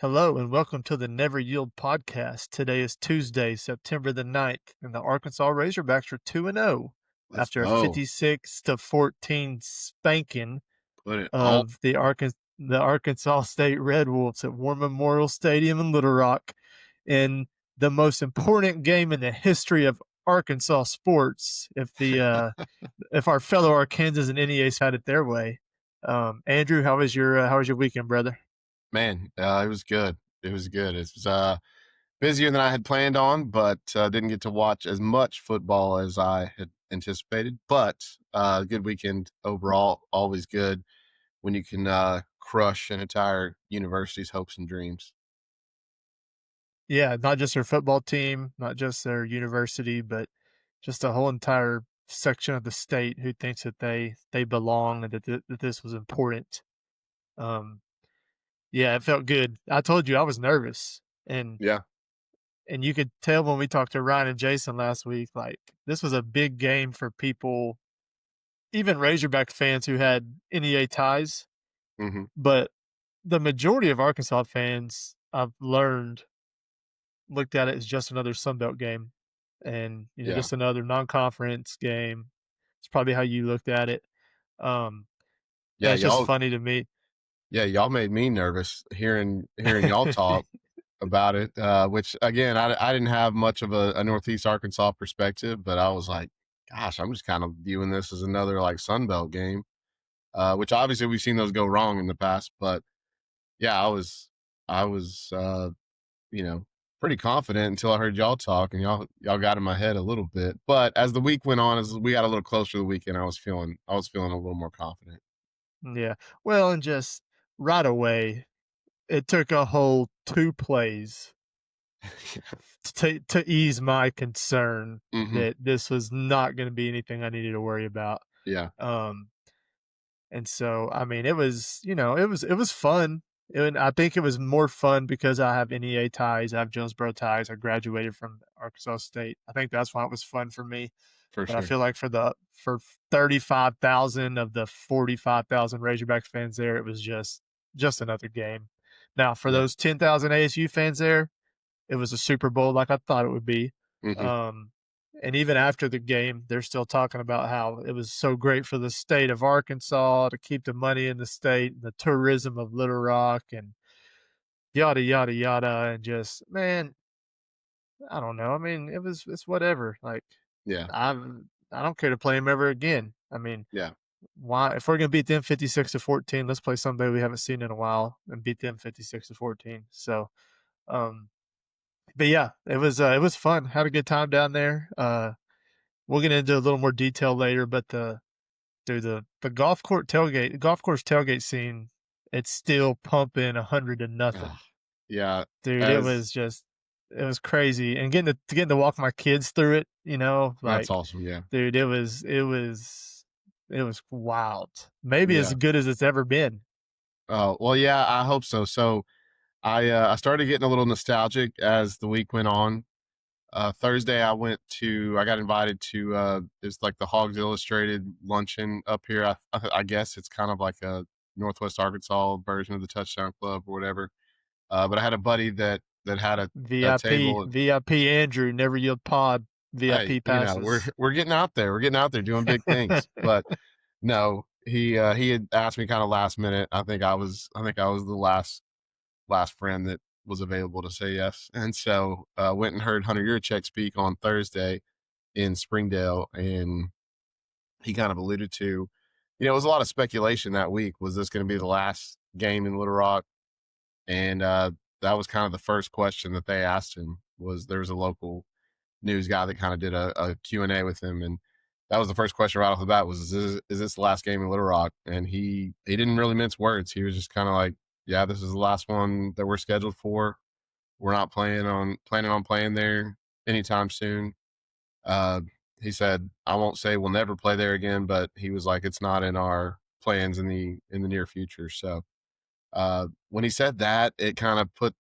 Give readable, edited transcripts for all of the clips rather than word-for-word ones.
Hello and welcome to the Never Yield podcast. Today is Tuesday, September the 9th, and the Arkansas Razorbacks are 2-0 Let's after a go. 56-14 spanking Put it on. of the Arkansas State Redwolves at War Memorial Stadium in Little Rock in the most important game in the history of Arkansas sports. If our fellow Arkansans and NEAs had it their way. Andrew, how was your weekend, brother? Man, it was good. It was good. It was busier than I had planned on, but didn't get to watch as much football as I had anticipated. But good weekend overall. Always good when you can crush an entire university's hopes and dreams. Yeah, not just their football team, not just their university, but just a whole entire section of the state who thinks that they belong and that this was important. Um, yeah, it felt good. I told you I was nervous, and Yeah. and you could tell when we talked to Ryan and Jason last week, like this was a big game for people, even Razorback fans who had NEA ties, hmm but the majority of Arkansas fans I've learned looked at it as just another Sun Belt game and, Yeah. just another non-conference game. It's probably how you looked at it. Um, and Yeah. it's just Y'all. funny to me. Yeah. Y'all made me nervous hearing y'all talk about it. Which again, I didn't have much of a Northeast Arkansas perspective, but I was like, gosh, I'm just kind of viewing this as another like Sun Belt game. Which obviously we've seen those go wrong in the past, but yeah, I was you know, pretty confident until I heard y'all talk, and y'all got in my head a little bit. But as the week went on, as we got a little closer to the weekend, I was feeling a little more confident. Yeah. Well, and just right away, it took a whole 2 plays to ease my concern hmm that this was not gonna be anything I needed to worry about. Yeah. Um And so, I mean, it was fun, and I think it was more fun because I have NEA ties, I have Jonesboro ties, I graduated from Arkansas State. I think that's why it was fun for me, For but I sure. feel like for 35,000 of the 45,000 Razorback fans there, it was just another game. Now, for Yeah. those 10,000 ASU fans there, it was a Super Bowl like I thought it would be. hmm Um, and even after the game, they're still talking about how it was so great for the state of Arkansas to keep the money in the state, the tourism of Little Rock, and yada yada yada. And just man, I don't know. I mean, it's whatever. Like Yeah. I don't care to play them ever again. I mean, Yeah. why if we're gonna beat them 56-14, let's play somebody we haven't seen in a while and beat them 56-14. So um but yeah, it was fun. Had a good time down there. We'll get into a little more detail later, but the golf course tailgate scene, it's still pumping 100 to Ah, nothing. yeah. Dude, As it was crazy. And getting to walk my kids through it, That's like awesome. Yeah. dude, it was wild. Maybe as Yeah. good as it's ever been. Oh well, yeah. I hope so. So I started getting a little nostalgic as the week went on. Thursday, I got invited to it's like the Hogs Illustrated luncheon up here. I guess it's kind of like a Northwest Arkansas version of the Touchdown Club or whatever. But I had a buddy that had a VIP, table. VIP Andrew, Never Yield Pod, Hey, VIP we're passes. we're getting out there. We're getting out there doing big things. But no, he had asked me kind of last minute. I think I was the last friend that was available to say yes. And so went and heard Hunter Yurchek speak on Thursday in Springdale, and he kind of alluded to, it was a lot of speculation that week. Was this going to be the last game in Little Rock? And that was kind of the first question that they asked him. Was there was a local news guy that kind of did a Q&A with him, and that was the first question right off the bat was, is this the last game in Little Rock? And he didn't really mince words. He was just kind of like, yeah, this is the last one that we're scheduled for. We're not planning on playing there anytime soon. Uh, he said, I won't say we'll never play there again, but he was like, it's not in our plans in the near future. So when he said that, it kind of put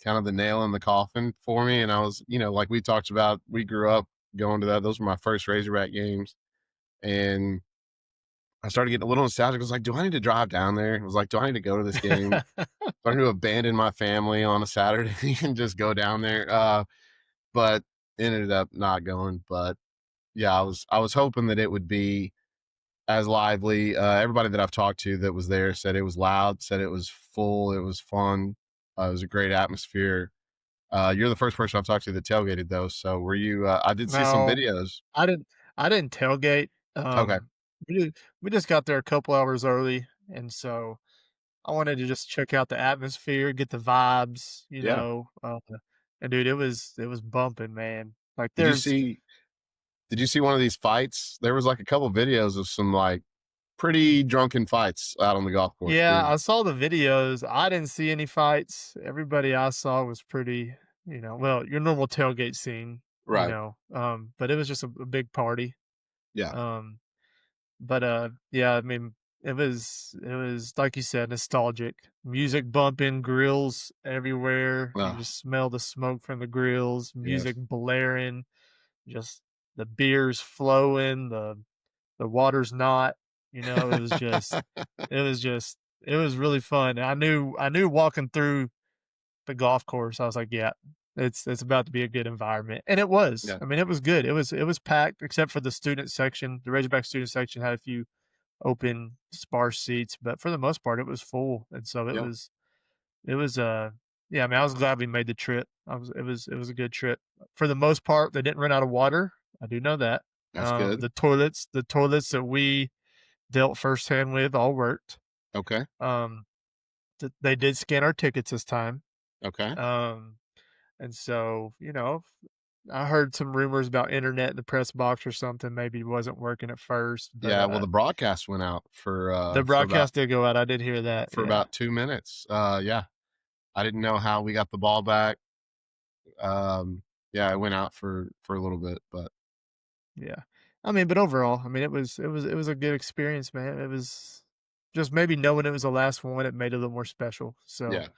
kind of the nail in the coffin for me. And I was, like we talked about, we grew up going to that. Those were my first Razorback games, and I started getting a little nostalgic. I was like, "Do I need to drive down there?" I was like, "Do I need to go to this game? Do I need to abandon my family on a Saturday and just go down there?" But ended up not going. But yeah, I was hoping that it would be as lively. Everybody that I've talked to that was there said it was loud, said it was full, it was fun, it was a great atmosphere. You're the first person I've talked to that tailgated though. So were you? I did see some No, videos. I didn't I didn't tailgate. Okay, We ju we just got there a couple hours early, and so I wanted to just check out the atmosphere, get the vibes, yeah. and dude, it was bumping, man. Like, Did you there's see? Did you see one of these fights? There was like a couple videos of some like pretty drunken fights out on the golf course. Yeah, Dude. I saw the videos. I didn't see any fights. Everybody I saw was pretty, well, your normal tailgate scene, Right. but it was just a big party. Yeah. Um, but yeah, I mean, it was like you said, nostalgic. Music bumping, grills everywhere. You Oh, just smell the smoke from the grills, music yes. blaring, just the beers flowing, the water's not, it was just it was just it was really fun. I knew walking through the golf course, I was like, "Yeah, it's about to be a good environment." And it was. Yeah. I mean, it was good. It was packed except for the student section. The Razorback student section had a few open, sparse seats, but for the most part, it was full. And so it Yeah. was it was yeah, I mean, I was glad we made the trip. It was a good trip. For the most part, they didn't run out of water. I do know that. That's good. The toilets that we dealt firsthand with all worked. Okay. Um, they did scan our tickets this time. Okay. Um, and so, I heard some rumors about internet in the press box or something. Maybe it wasn't working at first, but Yeah. Well, the broadcast went out the broadcast did go out. I did hear that. for Yeah. about 2 minutes. Yeah. I didn't know how we got the ball back. Yeah, it went out for a little bit, but Yeah. I mean, but overall, I mean, it was a good experience, man. It was just maybe knowing it was the last one, it made it a little more special. So, yeah.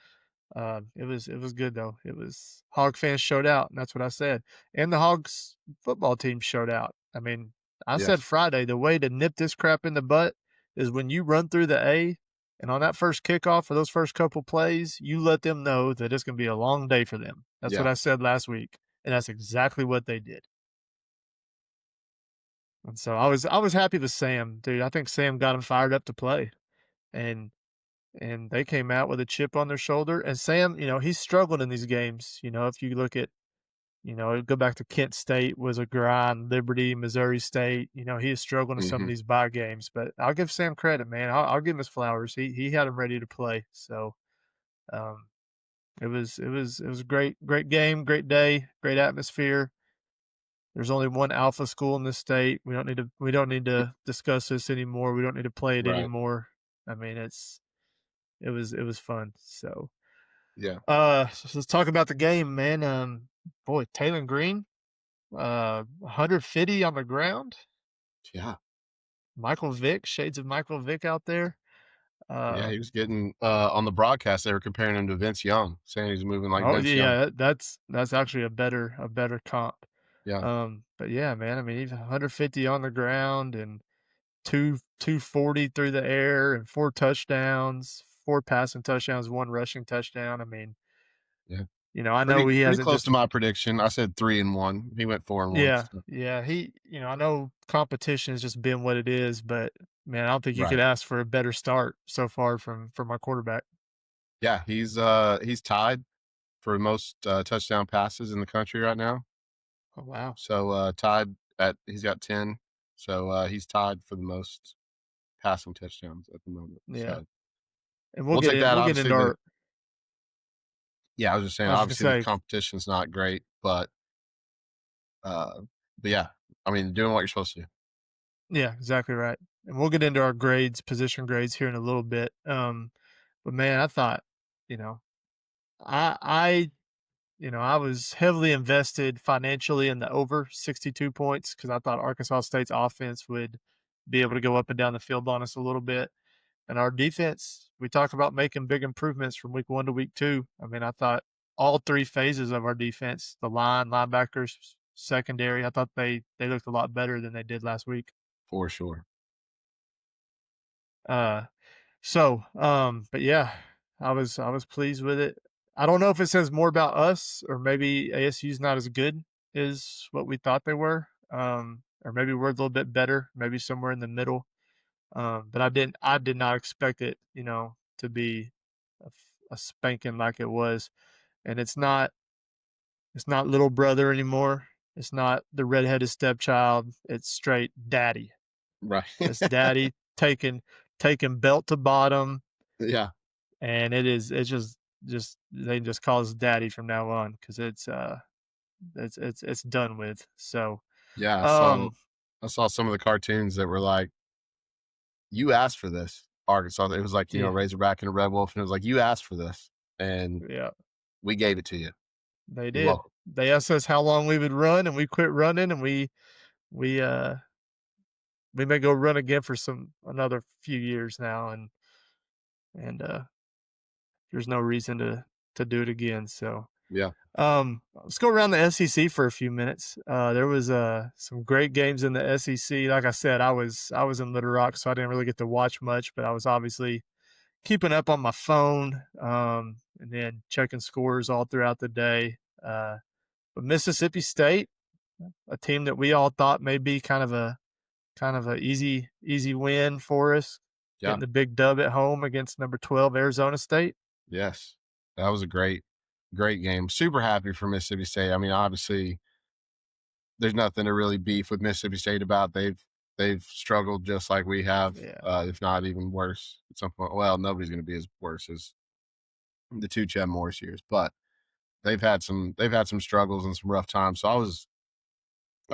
it was good though. It was Hog fans showed out, and that's what I said. And the Hogs football team showed out. I mean, I said Yes. Friday, the way to nip this crap in the butt is when you run through the A, and on that first kickoff for those first couple plays, you let them know that it's going to be a long day for them. That's what Yeah. I said last week, and that's exactly what they did. And so I was happy with Sam, dude. I think Sam got him fired up to play, and and they came out with a chip on their shoulder. And Sam, he's struggled in these games. If you look at, go back to Kent State was a grind, Liberty, Missouri State. He is struggling in some of Hmm. these bye games. But I'll give Sam credit, man. I'll give him his flowers. He had him ready to play. So um, it was a great game, great day, great atmosphere. There's only one alpha school in this state. We don't need to discuss this anymore. We don't need to play it Right. anymore. I mean, it was fun. So, Yeah. so let's talk about the game, man. Boy, Taylor Green, 150 on the ground. Yeah. Michael Vick, shades of Michael Vick out there. Yeah. Uh, He was getting on the broadcast. They were comparing him to Vince Young, saying he's moving like oh Vince Young. yeah, that's actually a better comp. Yeah. But yeah, man. I mean, he's 150 on the ground and 240 through the air and 4 touchdowns, 4 passing touchdowns, 1 rushing touchdown. I mean, Yeah. I know Pretty he pretty hasn't close just to my prediction. I said 3-1. He went 4-1. yeah, So. yeah, I know competition has just been what it is, but man, I don't think you could Right. ask for a better start so far from our quarterback. Yeah. He's tied for most touchdown passes in the country right now. Oh, wow. So tied at he's got 10. So he's tied for the most passing touchdowns at the moment. Yeah. So And we'll take that. we'll get Obviously, into the our yeah, I was just saying. I was gonna Obviously, the say, competition's not great, uh, but yeah, I mean, doing what you're supposed to do. yeah, exactly right. And we'll get into our grades, position grades here in a little bit. But man, I thought, you know, I I was heavily invested financially in the over 62 points because I thought Arkansas State's offense would be able to go up and down the field on us a little bit. And our defense, we talked about making big improvements from week 1 to week 2. I mean, I thought all 3 phases of our defense, the line, linebackers, secondary, I thought they looked a lot better than they did last week. For sure. Uh, but yeah, I was pleased with it. I don't know if it says more about us or maybe ASU's not as good as what we thought they were. Or maybe we're a little bit better, maybe somewhere in the middle. But I did not expect it, to be a spanking like it was. And it's not little brother anymore. It's not the redheaded stepchild. It's straight daddy. Right. It's daddy taking belt to bottom, Yeah. and it's just they just call us daddy from now on because it's done with. So Yeah. um I saw some of the cartoons that were like, you asked for this, Arkansas. It was like, yeah, Razorback and a Red Wolf, and it was like, you asked for this, and yeah, we gave it to you. they You're did. welcome. They asked us how long we would run, and we quit running, and we may go run again for some another few years now, and there's no reason to do it again. So Yeah. let's go around the SEC for a few minutes. There was some great games in the SEC. Like I said, I was in Little Rock, so I didn't really get to watch much, but I was obviously keeping up on my phone, and then checking scores all throughout the day. But Mississippi State, a team that we all thought may be kind of a easy win for us, Yeah. getting the big dub at home against number 12 Arizona State. Yes. That was a great game. Super happy for Mississippi State. I mean, obviously, there's nothing to really beef with Mississippi State about. They've struggled just like we have, Yeah, if not even worse at some point. Well, nobody's going to be as worse as the two Chet Morris years, but they've had some struggles and some rough times. So I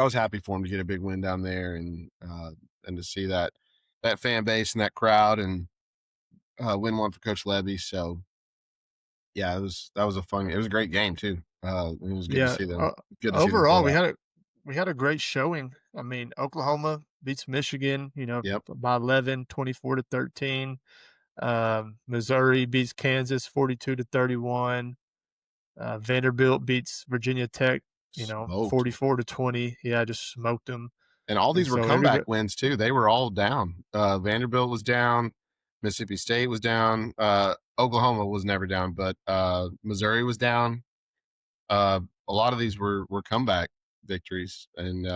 was happy for them to get a big win down there, and to see that fan base and that crowd, and win one for Coach Levy. So yeah, that was a fun. It was a great game too. It was good to yeah. see them. Good to see them Overall, pull we that. had a great showing. I mean, Oklahoma beats Michigan, Yep. by 11, 24-13. Missouri beats Kansas 42-31. Vanderbilt beats Virginia Tech, Smoked. 44-20. Yeah, just smoked them. And all And these were so comeback everybody, wins too. They were all down. Vanderbilt was down. Mississippi State was down. Oklahoma was never down, but Missouri was down. A lot of these were comeback victories, and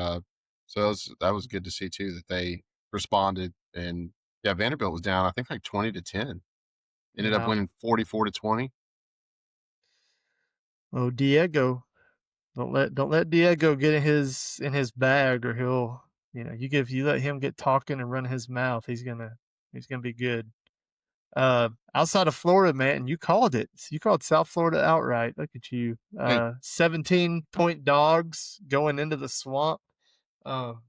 so that was good to see too that they responded. And yeah, Vanderbilt was down. I think like 20-10. Ended up yeah. winning 44-20. Oh, Diego, don't let Diego get in his bag, or you let him get talking and run his mouth, he's gonna be good. Outside of Florida, man, and you called it. You called South Florida outright. Look at you. Hey, 17-point dogs going into the swamp. Um,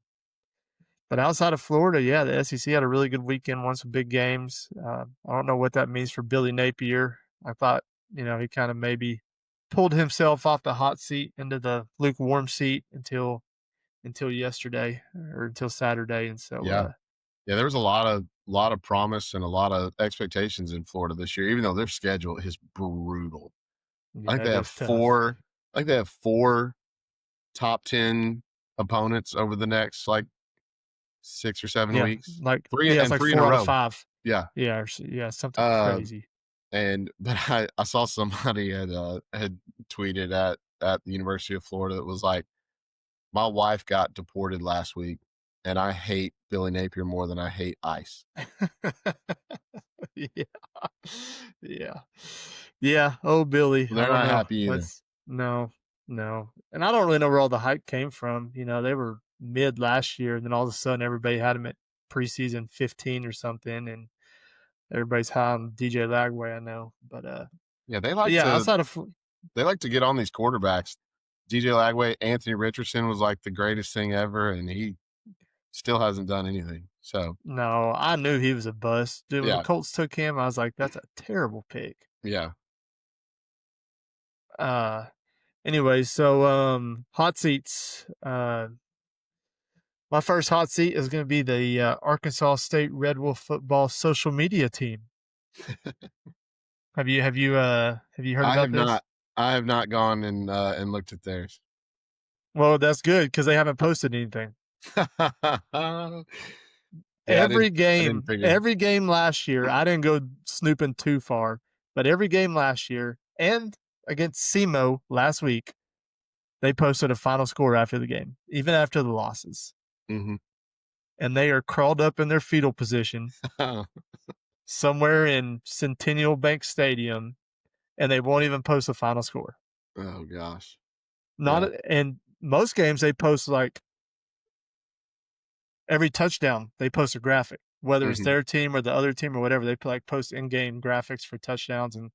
but outside of Florida, yeah, the SEC had a really good weekend, won some big games. I don't know what that means for Billy Napier. I thought, he kind of maybe pulled himself off the hot seat into the lukewarm seat until yesterday or until Saturday. And so, yeah, yeah, there was a lot of promise and a lot of expectations in Florida this year, even though their schedule is brutal. I think yeah, they it have is tough. four. I think they have four top 10 opponents over the next like 6 or 7 Yeah, weeks. like Three yeah, it's and like three in a 4 out of row. 5. Yeah. Yeah, yeah, something Uh, crazy. and but I saw somebody had tweeted at the University of Florida that was like, my wife got deported last week, and I hate Billy Napier more than I hate ICE. Yeah. Yeah. Yeah, oh, Billy, So I they're don't not know. happy either. Let's No, no, and I don't really know where all the hype came from. They were mid last year, and then all of a sudden everybody had them at preseason 15 or something, and everybody's high on DJ Lagway, I know, Yeah, they but like yeah, to outside of they like to get on these quarterbacks. DJ Lagway, Anthony Richardson was like the greatest thing ever, and he still hasn't done anything. So No, I knew he was a bust. Dude, when the yeah, Colts took him, I was like, "That's a terrible pick." yeah. Uh, anyway, so hot seats. My first hot seat is going to be the Arkansas State Red Wolf football social media team. Have you heard I about have this? not I have not gone and looked at theirs. Well, that's good because they haven't posted anything. Yeah, I didn't figure. every game last year, I didn't go snooping too far, but every game last year and against SEMO last week, they posted a final score after the game, even after the losses. Mhm. And they are crawled up in their fetal position somewhere in Centennial Bank Stadium, and they won't even post a final score. Oh gosh. Not Yeah. and most games they post like every touchdown they post a graphic, whether it's Mhm. their team or the other team or whatever. They like post in-game graphics for touchdowns and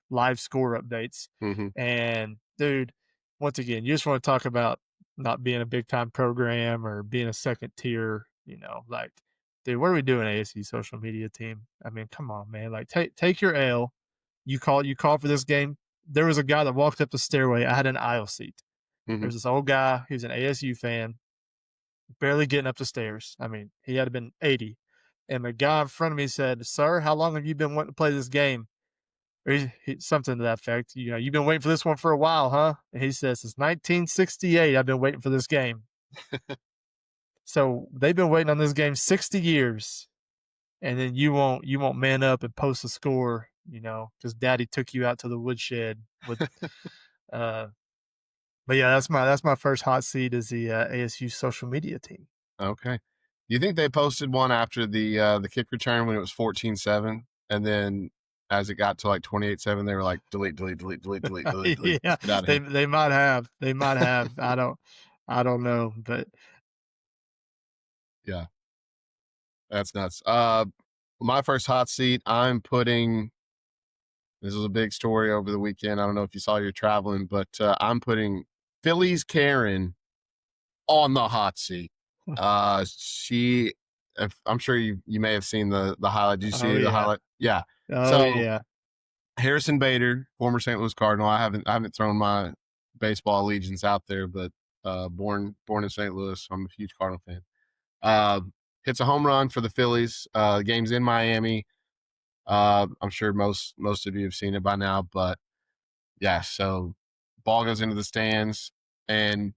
live score updates. Mhm. And dude, once again, you just want to talk about not being a big time program or being a second tier, like, dude, what are we doing, ASU social media team? I mean, come on, man. Like take your L. You call for this game. There was a guy that walked up the stairway. I had an aisle seat. Mhm. There's this old guy, he was an ASU fan, barely getting up the stairs. I mean, he had been 80. And the guy in front of me said, "Sir, how long have you been wanting to play this game?" Or something to that effect. You've been waiting for this one for a while, huh? And he says, "Since 1968, I've been waiting for this game." So they've been waiting on this game 60 years, and then you won't man up and post a score, because Daddy took you out to the woodshed with. Uh, but yeah, that's my first hot seat is the ASU social media team. Okay. Do you think they posted one after the kick return when it was 14-7, and then as it got to like 28-7, they were like delete, delete, delete, delete, delete, delete, delete. Yeah, Get out of they here. they might have. They might have. I don't know, but Yeah, that's nuts. My first hot seat, I'm putting. This was a big story over the weekend. I don't know if you saw you're traveling, but I'm putting Philly's Karen on the hot seat. She, if, I'm sure you may have seen the highlight. Did you oh see the yeah. highlight? Yeah. Oh So yeah. Harrison Bader, former St. Louis Cardinal. I haven't thrown my baseball allegiance out there, but born in St. Louis, so I'm a huge Cardinal fan. Uh, Hits a home run for the Phillies. Game's in Miami. I'm sure most of you have seen it by now, but yeah. So ball goes into the stands, and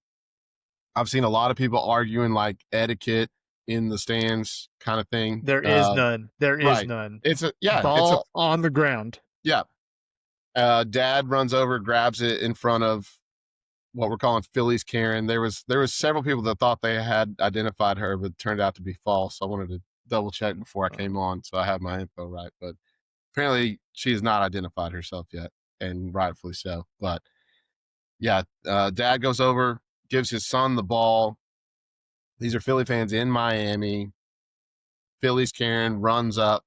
I've seen a lot of people arguing like etiquette in the stands kind of thing. There is none. There is Right. none. It's a Ball on the ground. yeah. Dad runs over, grabs it in front of what we're calling Philly's Karen. There was several people that thought they had identified her, but it turned out to be false. I wanted to double check before I came on, so I have my info right. But apparently, she has not identified herself yet, and rightfully so. But yeah, Dad goes over, gives his son the ball. These are Philly fans in Miami. Philly's Karen runs up,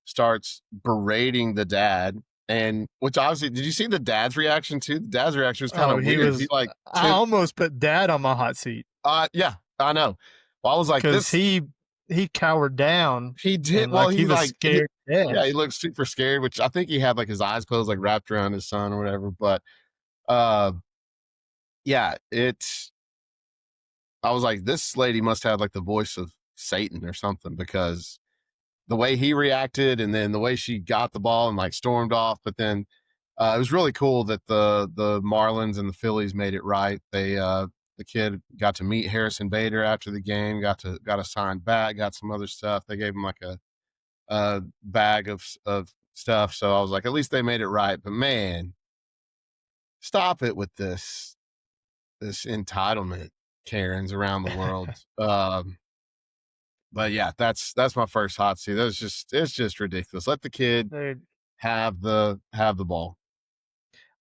starts berating the dad, and which obviously, did you see the dad's reaction too? The dad's reaction was kind Oh, of he weird. He was like I almost put Dad on my hot seat yeah, I know. Well, I was like, because this he cowered down he did and well. like he He was like he, scared to yeah, death. he looked super scared, which I think he had like his eyes closed, like wrapped around his son or whatever. But uh, yeah, it's. I was like, this lady must have like the voice of Satan or something because the way he reacted and then the way she got the ball and like stormed off. But then it was really cool that the Marlins and the Phillies made it right. The kid got to meet Harrison Bader after the game, got a signed bat, got some other stuff. They gave him like a bag of stuff. So I was like, at least they made it right. But man, stop it with this entitlement, Karens around the world. But yeah, that's my first hot seat. It's just ridiculous. Let the kid Dude, have the ball.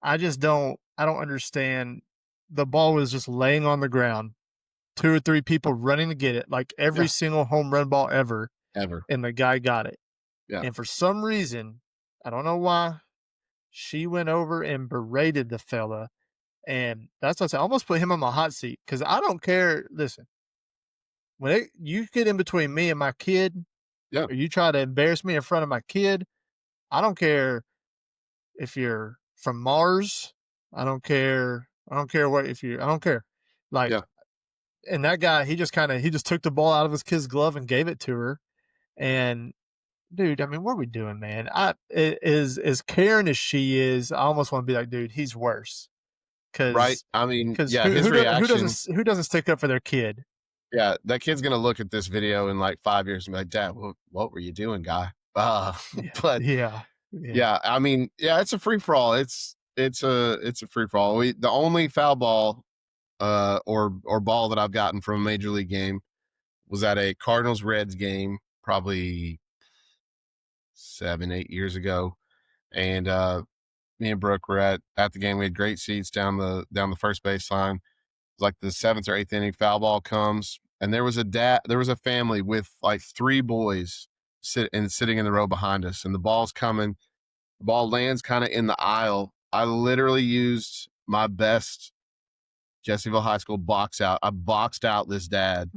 I don't understand. The ball was just laying on the ground, 2 or 3 people running to get it, like every Yeah, single home run ball ever, ever. and the guy got it. Yeah, And for some reason, I don't know why, she went over and berated the fella. And that's what I said. I almost put him on my hot seat because I don't care. Listen, you get in between me and my kid, yeah, or you try to embarrass me in front of my kid, I don't care if you're from Mars. I don't care. I don't care what if you. I don't care. Like, yeah. and that guy, he just took the ball out of his kid's glove and gave it to her. And dude, I mean, what are we doing, man? As Karen as she is, I almost want to be like, dude, he's worse Right. because I mean, because yeah, his who reaction. doesn't stick up for their kid? Yeah, that kid's gonna look at this video in like 5 years and be like, "Dad, what were you doing, guy?" Yeah. But Yeah. Yeah. yeah, I mean, yeah, it's a free for all. It's a free for all. The only foul ball or ball that I've gotten from a major league game was at a Cardinals Reds game, probably 7, 8 years ago, and me and Brooke were at the game. We had great seats down the first baseline. It was like the seventh or eighth inning, foul ball comes, and there was a family with like three boys sitting in the row behind us, and the ball's coming. The ball lands kind of in the aisle. I literally used my best Jessieville High School box out. I boxed out this dad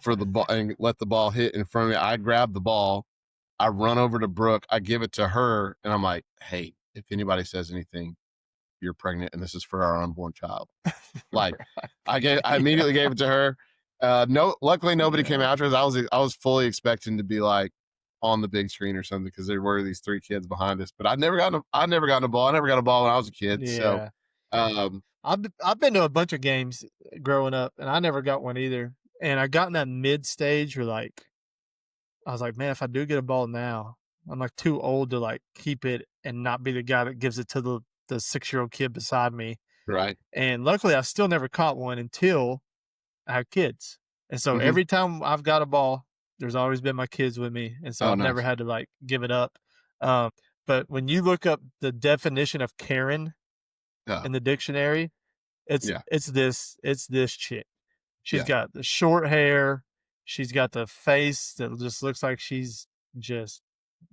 for the ball and let the ball hit in front of me. I grabbed the ball. I run over to Brooke. I give it to her, and I'm like, "Hey, if anybody says anything, you're pregnant, and this is for our unborn child." Like, I Yeah. immediately gave it to her. No, luckily nobody came Yeah. after us. I was fully expecting to be like on the big screen or something because there were these three kids behind us. But I never got a ball. I never got a ball when I was a kid. So, Yeah. um, I've been to a bunch of games growing up, and I never got one either. And I got in that mid stage where like I was like, man, if I do get a ball now, I'm like too old to like keep it and not be the guy that gives it to the 6-year-old kid beside me. right. And luckily, I still never caught one until I had kids. And so Hmm. every time I've got a ball, there's always been my kids with me, and so Oh, I've never nice. had to like give it up. Um, but when you look up the definition of Karen Oh, in the dictionary, yeah. it's this chick. She's Yeah. got the short hair. She's got the face that just looks like she's just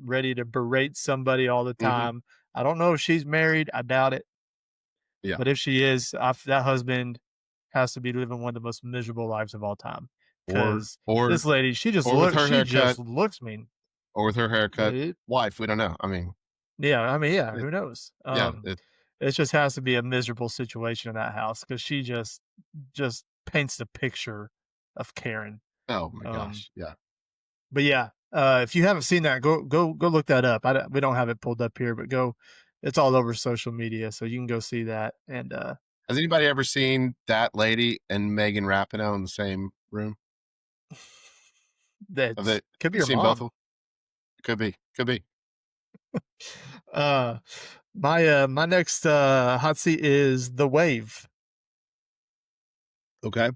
ready to berate somebody all the Hmm. time. I don't know if she's married. I doubt it. Yeah. But if she is, that husband has to be living one of the most miserable lives of all time. Or Because or this lady, or with her she just haircut, looks mean. or with her haircut, It, wife. We don't know. I mean, yeah, I mean, yeah, it, who knows? yeah. It just has to be a miserable situation in that house because she just paints the picture of Karen. Oh my Um, gosh. Yeah. but yeah, if you haven't seen that, go look that up. We don't have it pulled up here, but go. It's all over social media, so you can go see that. And Has anybody ever seen that lady and Megan Rapinoe in the same room? Have that they? could be You your seen both mom. of them? Could be. Could be. Uh, my next hot seat is the wave. Okay.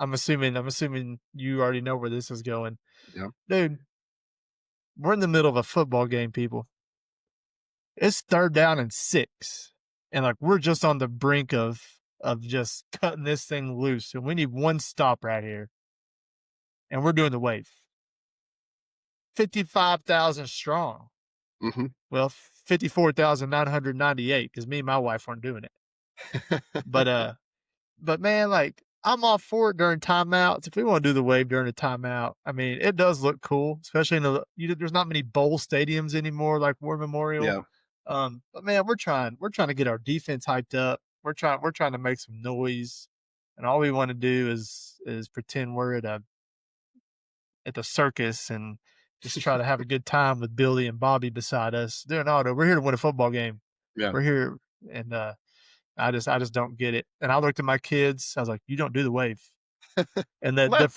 I'm assuming you already know where this is going, Yeah. dude. We're in the middle of a football game, people. It's third down and 6, and like we're just on the brink of just cutting this thing loose, and we need one stop right here, and we're doing the wave. 55,000 strong. Hmm. Well, 54,998 because me and my wife weren't doing it. But But man, like I'm all for it during timeouts. If we want to do the wave during a timeout, I mean, it does look cool, especially in there's not many bowl stadiums anymore like War Memorial. Yeah. But man, we're trying to get our defense hyped up. We're trying to make some noise, and all we want to do is pretend we're at the circus and just try to have a good time with Billy and Bobby beside us. They're not. We're here to win a football game. Yeah. We're here, and I just don't get it. And I looked at my kids. I was like, "You don't do the wave." And Let them do the way.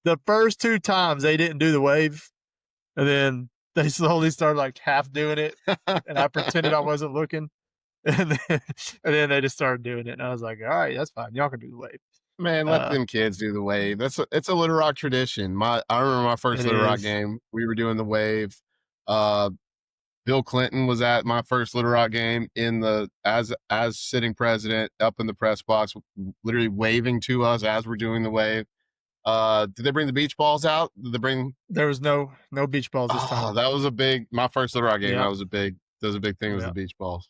the first 2 times they didn't do the wave, and then they slowly started like half doing it, and I pretended I wasn't looking, and then they just started doing it, and I was like, "All right, that's fine. Y'all can do the wave." Man, let Uh, them kids do the wave. It's a Little Rock tradition. I remember my first it Little Rock is. game. We were doing the wave. Uh, Bill Clinton was at my first Little Rock game in the as sitting president up in the press box, literally waving to us as we're doing the wave. Did they bring the beach balls out? Did they bring? There was no beach balls this Oh, time. that was a big. My first Little Rock game. Yeah, That was a big thing. Was the yeah. beach balls?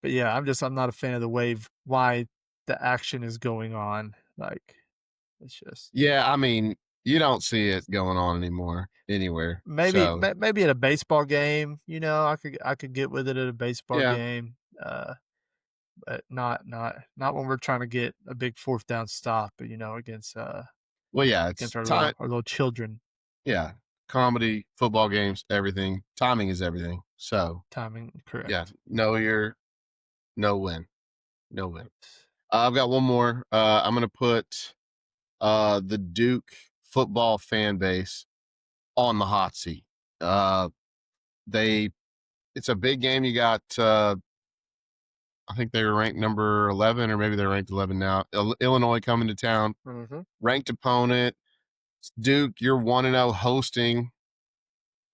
But yeah, I'm not a fan of the wave. Why the action is going on? Like it's just Yeah, I mean, you don't see it going on anymore anywhere. maybe So maybe at a baseball game, I could get with it at a baseball yeah, game. But not when we're trying to get a big fourth down stop, well, yeah, it's against time. our little children. Yeah, comedy, football games, everything. Timing is everything. So Timing yeah, correct. know your no win, no win. I've got one more. I'm gonna put the Duke football fan base on the hot seat. Uh, they it's a big game. You got I think they were ranked number 11, or maybe they're ranked 11 now. Illinois coming to town, Mhm. ranked opponent. Duke, you're 1-0 hosting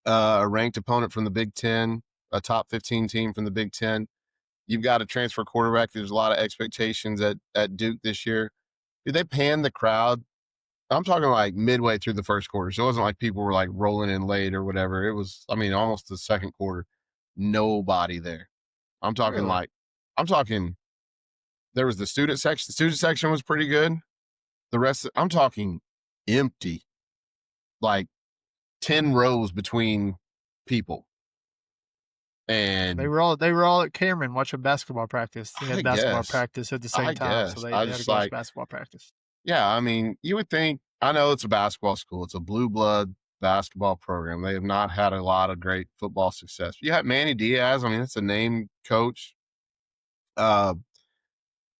a ranked opponent from the Big Ten, a top 15 team from the Big Ten. You've got a transfer quarterback. There's a lot of expectations at Duke this year. Did they pan the crowd? I'm talking like midway through the first quarter. So it wasn't like people were like rolling in late or whatever. It was, I mean, almost the second quarter. Nobody there. I'm talking Really? like, I'm talking, there was the student section. The student section was pretty good. The rest, I'm talking empty, like 10 rows between people. And They were all at Cameron watching basketball practice. They I had basketball guess, practice at the same I time, so guess, I they had to just go watch like, basketball practice. yeah, I mean, you would think, I know it's a basketball school, it's a blue blood basketball program. They have not had a lot of great football success. You had Manny Diaz, I mean, it's a name coach. Uh,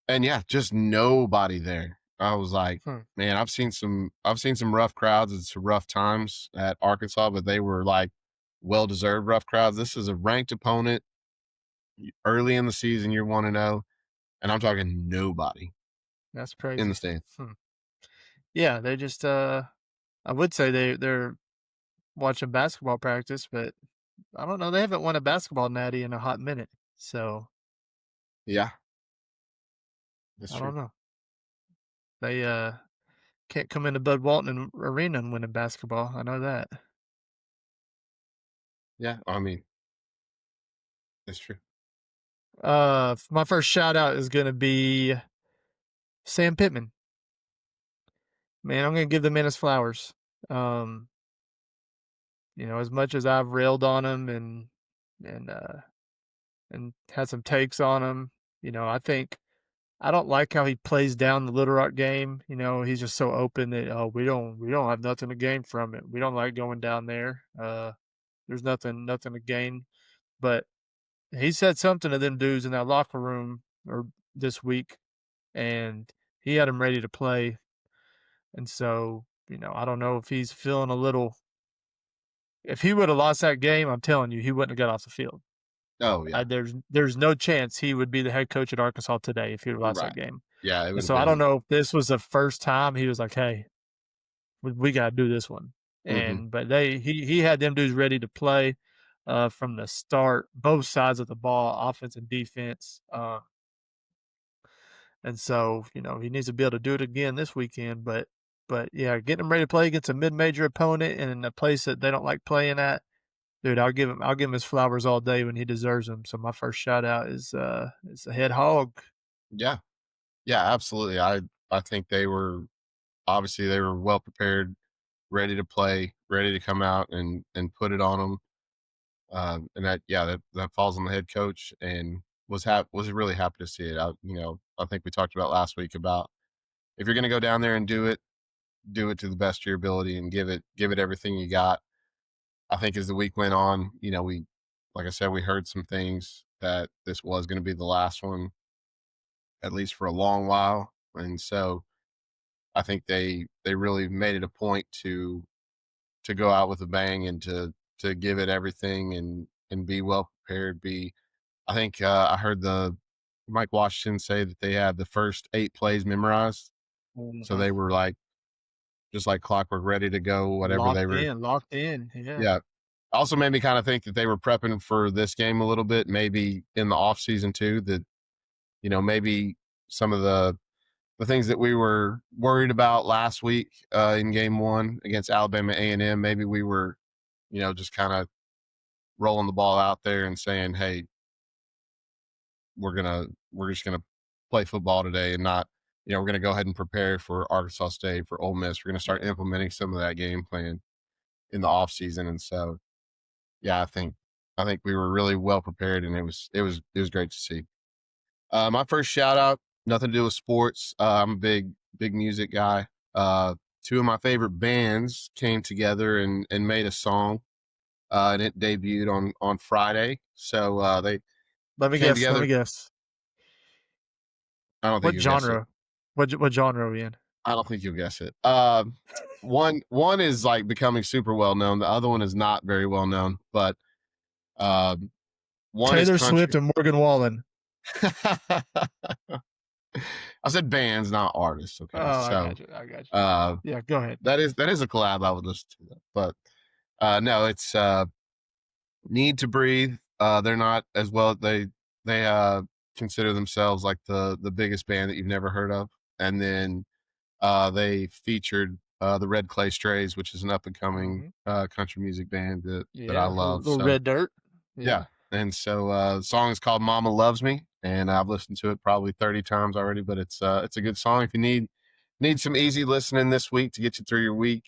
and yeah, just nobody there. I was like, Hmm, man, I've seen some rough crowds and some rough times at Arkansas, but they were like well deserved rough crowds. This is a ranked opponent early in the season, you're 1-0, and I'm talking nobody that's in the crazy. stand. Hmm. Yeah, they just, I would say they're watching basketball practice, but I don't know, they haven't won a basketball natty in a hot minute, so Yeah, that's I true. don't know. They, can't come into Bud Walton Arena and win a basketball, I know that. Yeah, I mean, that's true. My first shout out is gonna be Sam Pittman. Man, I'm gonna give the man his flowers. Um, as much as I've railed on him and and had some takes on him, I think I don't like how he plays down the Little Rock game. He's just so open that oh we don't have nothing to gain from it. We don't like going down there. There's nothing to gain. But he said something to them dudes in that locker room or this week, and he had them ready to play. And so I don't know if he's feeling a little. If he would have lost that game, I'm telling you, he wouldn't have got off the field. Oh yeah, There's no chance he would be the head coach at Arkansas today if he would have lost that right. game. Yeah, it And would have so I don't been. know if this was the first time he was like, "Hey, we got to do this one." Hmm. But he had them dudes ready to play from the start, both sides of the ball, offense and defense. And so he needs to be able to do it again this weekend. But yeah, getting him ready to play against a mid-major opponent and in a place that they don't like playing at. Dude, I'll give him his flowers all day when he deserves them. So my first shout out is the head hog. Yeah, yeah, absolutely. I think they were, obviously they were well prepared, ready to play, ready to come out and put it on them. And that, yeah, that falls on the head coach, and was really happy to see it. I think we talked about last week about if you're going to go down there and do it to the best of your ability and give it everything you got. I think as the week went on, we, like I said, we heard some things that this was going to be the last one, at least for a long while. And so I think they really made it a point to go out with a bang and to give it everything and be well prepared. I think I heard the Mike Washington say that they had the first 8 plays memorized, so Mhm. they were like just like clockwork, ready to go. Whatever they were, Locked in. Yeah. yeah. Also made me kind of think that they were prepping for this game a little bit, maybe in the off season too. That maybe some of the things that we were worried about last week in game one against Alabama A&M, maybe we were, just kind of rolling the ball out there and saying, hey, we're just gonna play football today and not, we're gonna go ahead and prepare for Arkansas State, for Ole Miss. We're gonna start Yeah. implementing some of that game plan in the off season. And so, yeah, I think we were really well prepared, and it was great to see. My first shout out, nothing to do with sports. I'm a big music guy. Two of my favorite bands came together and made a song, and it debuted on Friday. So they Let me came guess. Let together. me guess. I don't think What you'll guess it. genre? What genre are we in? I don't think you'll guess it. One is like becoming super well known. The other one is not very well known, but um, one is Taylor country. Swift and Morgan Wallen. I said bands, not artists. Okay, Oh, I so got you. I got you. uh, Yeah, go ahead. that is a collab I would listen to, though. But no, it's Need to Breathe. They're not as well. They consider themselves like the biggest band that you've never heard of, and then they featured the Red Clay Strays, which is an up and coming Hmm. country music band that I Yeah, a love. little So red dirt. yeah, Yeah, and so the song is called "Mama Loves Me," and I've listened to it probably 30 times already. But it's a good song. If you need some easy listening this week to get you through your week,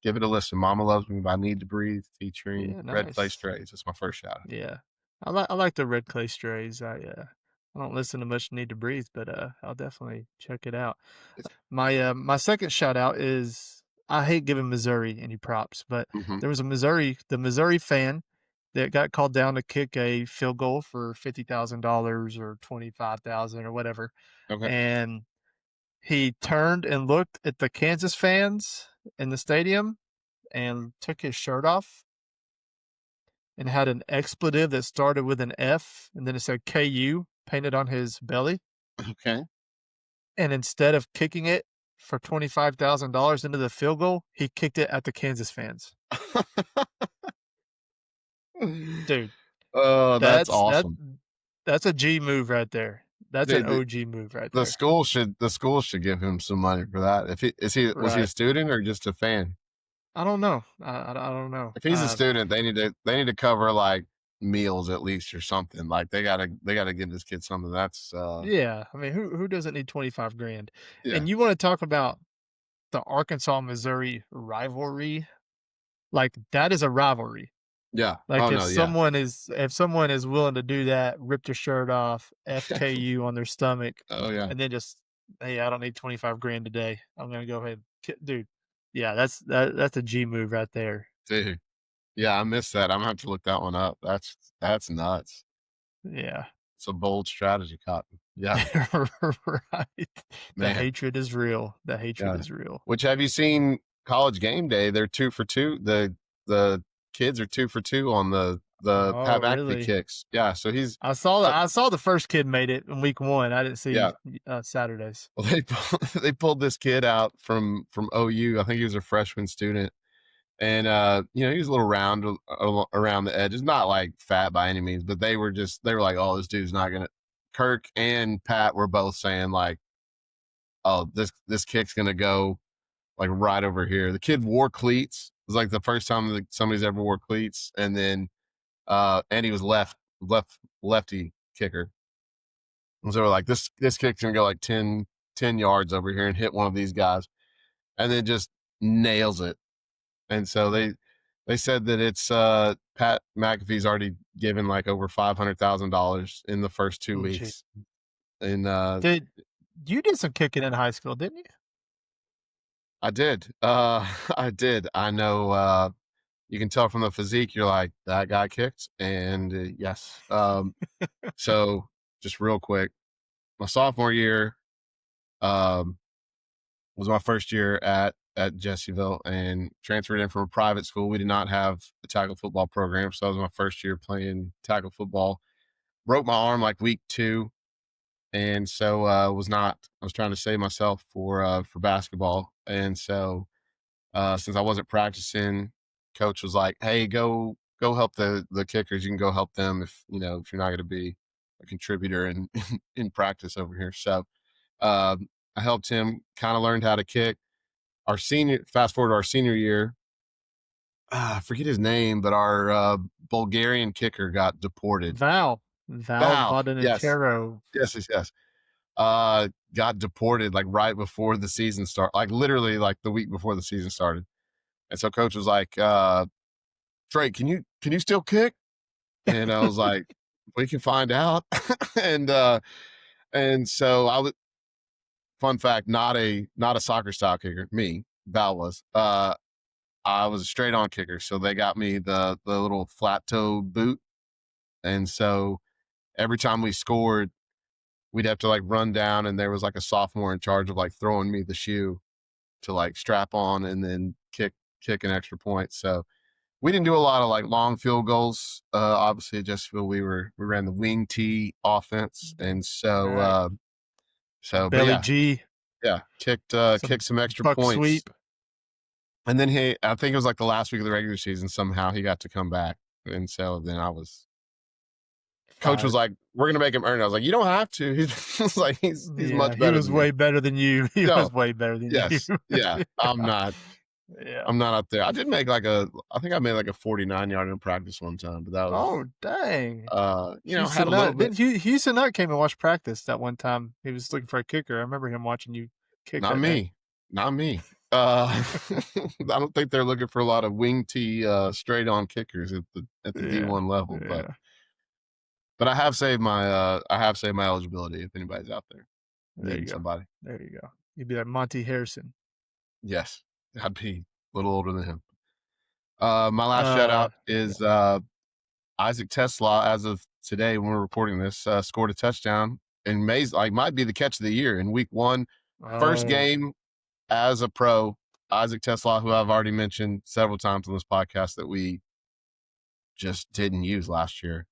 give it a listen. "Mama Loves Me" by Need to Breathe, featuring yeah, Red Clay nice. Strays. That's my first shout out. Yeah, I like the Red Clay Strays. I don't listen to much Need to Breathe, but I'll definitely check it out. My second shout out is I hate giving Missouri any props, but Mm-hmm. there was the Missouri fan that got called down to kick a field goal for $50,000 or 25,000 or whatever, Okay. and he turned and looked at the Kansas fans in the stadium and took his shirt off and had an expletive that started with an F and then it said KU painted on his belly. Okay. And instead of kicking it for $25,000 into the field goal, he kicked it at the Kansas fans. Dude, Oh, that's that's that awesome. that's a G move right there. That's an Dude, OG move right the there. school should give him some money for that. If he was he a Right. student or just a fan? I don't know. I don't know. If he's a student, they need to cover like meals at least or something. Like they gotta give this kid something. That's Yeah, I mean, who doesn't need 25 grand? yeah, And you want to talk about the Arkansas Missouri rivalry? Like that is a rivalry. yeah. Like Oh no, yeah. if someone is willing to do that, rip their shirt off, FKU on their stomach, Oh yeah, and then just, "Hey, I don't need 25 grand today. I'm gonna go ahead." Dude, yeah, that's a G move right there. dude. Yeah, I missed that. I'm gonna have to look that one up. That's nuts. Yeah. It's a bold strategy, Cotton. Yeah, Right. The man. hatred is real. The hatred Yeah. is real. Which have you seen College Game Day? They're 2 for 2. The kids are 2 for 2 on the Oh, Pat McAfee really? kicks. Yeah, so he's uh, I saw the first kid made it in week 1. I didn't yeah. see, Saturdays. Well, they pulled this kid out from OU. I think he was a freshman student, and he was a little round around the edges, not like fat by any means, but they were like, oh, this dude's not gonna. Kirk and Pat were both saying like, oh, this kick's gonna go like right over here. The kid wore cleats. It was like the first time that somebody's ever wore cleats, and then and he was lefty kicker. And so we're like, this kick's gonna go like 10 yards over here and hit one of these guys, and then just nails it. And so they said that it's Pat McAfee's already given like over $500,000 in the first two Oh, gee. weeks. And Did you did some kicking in high school, didn't I did. I did. I know you can tell from the physique, you're like, that guy kicked. And yes. So just real quick, my sophomore year um, was my first year at Jessieville and transferred in from a private school. We did not have a tackle football program. So that was my first year playing tackle football. Broke my arm like week 2. And so I was trying to save myself for basketball. And so since I wasn't practicing, coach was like, "Hey, go help the kickers. You can go help them if you're not going to be a contributor in in practice over here." So I helped him, kind of learned how to kick. Fast forward to our senior year, I forget his name, but our Bulgarian kicker got you? deported. Val Val, yes, Vodanitero. yes, yes, yes. Got deported like right before the season start, like literally like the week before the season started. And so coach was like, Trey, can you still kick? And I was like, we can find out. and and so I was fun fact, not a soccer style kicker. Me, Val was. I was a straight on kicker. So they got me the little flat toe boot. And so every time we scored, we'd have to like run down, and there was like a sophomore in charge of like throwing me the shoe to like strap on and then kick an extra point. So we didn't do a lot of like long field goals. Obviously at Jessup we ran the wing T offense, and Right. but Belly yeah, G, kicked some some extra buck points. sweep. And then I think it was like the last week of the regular season, somehow he got to come back. And so then coach was Fired. like, we're going to make him earn it. I was like, you don't have to. He's like, he's Yeah, much he better was than me. way better than you. He No, was way better than you. yes. Yeah. Yeah. I'm not up there. I did make I think I made like a 49-yard in practice one time, but that was, Oh, dang. had a Houston little Nut. bit. Didn't Houston Nut came and watched practice that one time. He was looking for a kicker. I remember him watching you kick Not that day. me. Not me. I don't think they're looking for a lot of wing T straight on kickers at the Yeah. D1 level, Yeah. but I have saved my eligibility if anybody's out there There needing you go. somebody. There you go. You'd be like Monty Harrison. Yes, I'd be a little older than him. My last shout Uh, out is Isaac Tesla. As of today, when we're recording this, scored a touchdown and might be the catch of the year in week 1. First oh, game as a pro. Isaac Tesla, who I've already mentioned several times on this podcast that we just didn't use last year.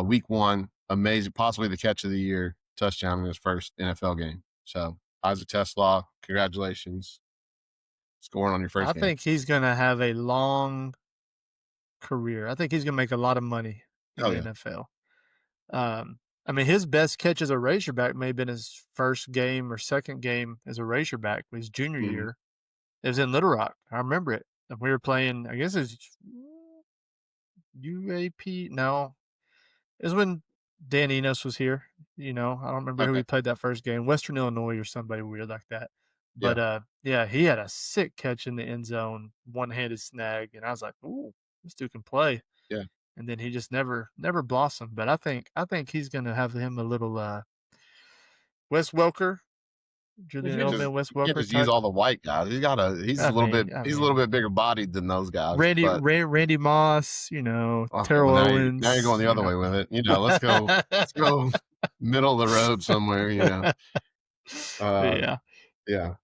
Week 1, amazing, possibly the catch of the year, touchdown in his first NFL game. So Isaac Tesla, congratulations, scoring on your I first game. think he's going to have a long career. I think he's going to make a lot of money in Oh the yeah. NFL. I mean, his best catch as a Razorback may have been his first game or second game as a Razorback, his junior Mm-hmm. year. It was in Little Rock. I remember it. And we were playing, I guess it was UAP. No, it was when Dan Enos was here. I don't remember who Okay. we played that first game. Western Illinois or somebody weird like that. Yeah. But yeah, he had a sick catch in the end zone, one-handed snag, and I was like, "Ooh, this dude can play." Yeah. And then he just never blossomed. But I think he's gonna have him a little Wes Welker, Julian Edelman, Wes You can't Welker just use type. all the white guys. I mean, I he's a little mean, bit bigger bodied than those guys. Randy But Randy Moss, okay, Terrell well now you're Owens, going the other way with it. Let's go middle of the road somewhere. Uh, Yeah. yeah,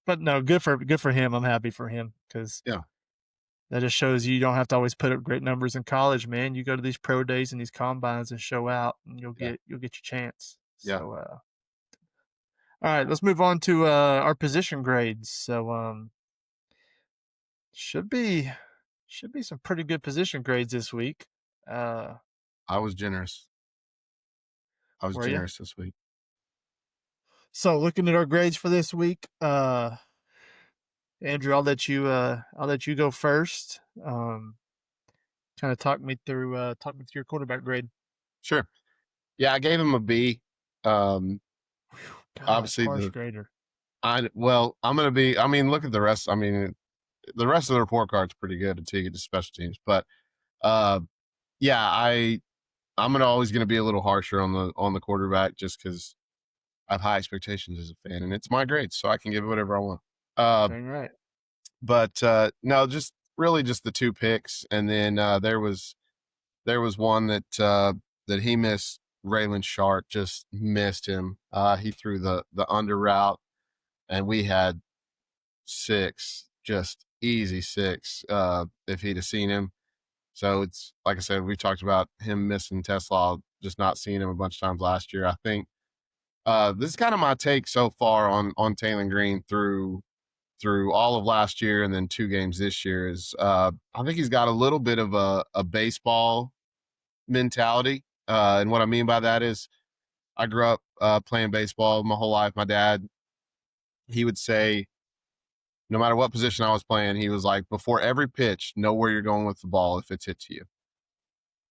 But no, good for him. I'm happy for him because yeah, that just shows you don't have to always put up great numbers in college, man. You go to these pro days and these combines and show out, and you'll yeah, get your chance. yeah. So, all right, let's move on to our position grades. So, should be some pretty good position grades this week. I was generous. I was Were you? generous this week. So, looking at our grades for this week, Andrew, I'll let you go first. Kind of talk me through your quarterback grade. Sure. Yeah, I gave him a B. God, Obviously harsh grader. I'm gonna be. I mean, look at the rest. I mean, the rest of the report card's pretty good until you get to special teams. But uh, yeah, I'm always gonna be a little harsher on the quarterback just because I have high expectations as a fan, and it's my grade, so I can give it whatever I want. Uh, Dang right. but no, just really just the 2 picks, and then there was one that he missed. Raylan Sharp just missed him. He threw the under route, and we had 6, just easy 6. If he'd have seen him. So it's like I said, we talked about him missing Tesla, just not seeing him a bunch of times last year. I think this is kind of my take so far on Taylor Green through all of last year and then 2 games this year is I think he's got a little bit of a baseball mentality. And what I mean by that is I grew up playing baseball my whole life. My dad, he would say, no matter what position I was playing, he was like, before every pitch, know where you're going with the ball if it's hit to you.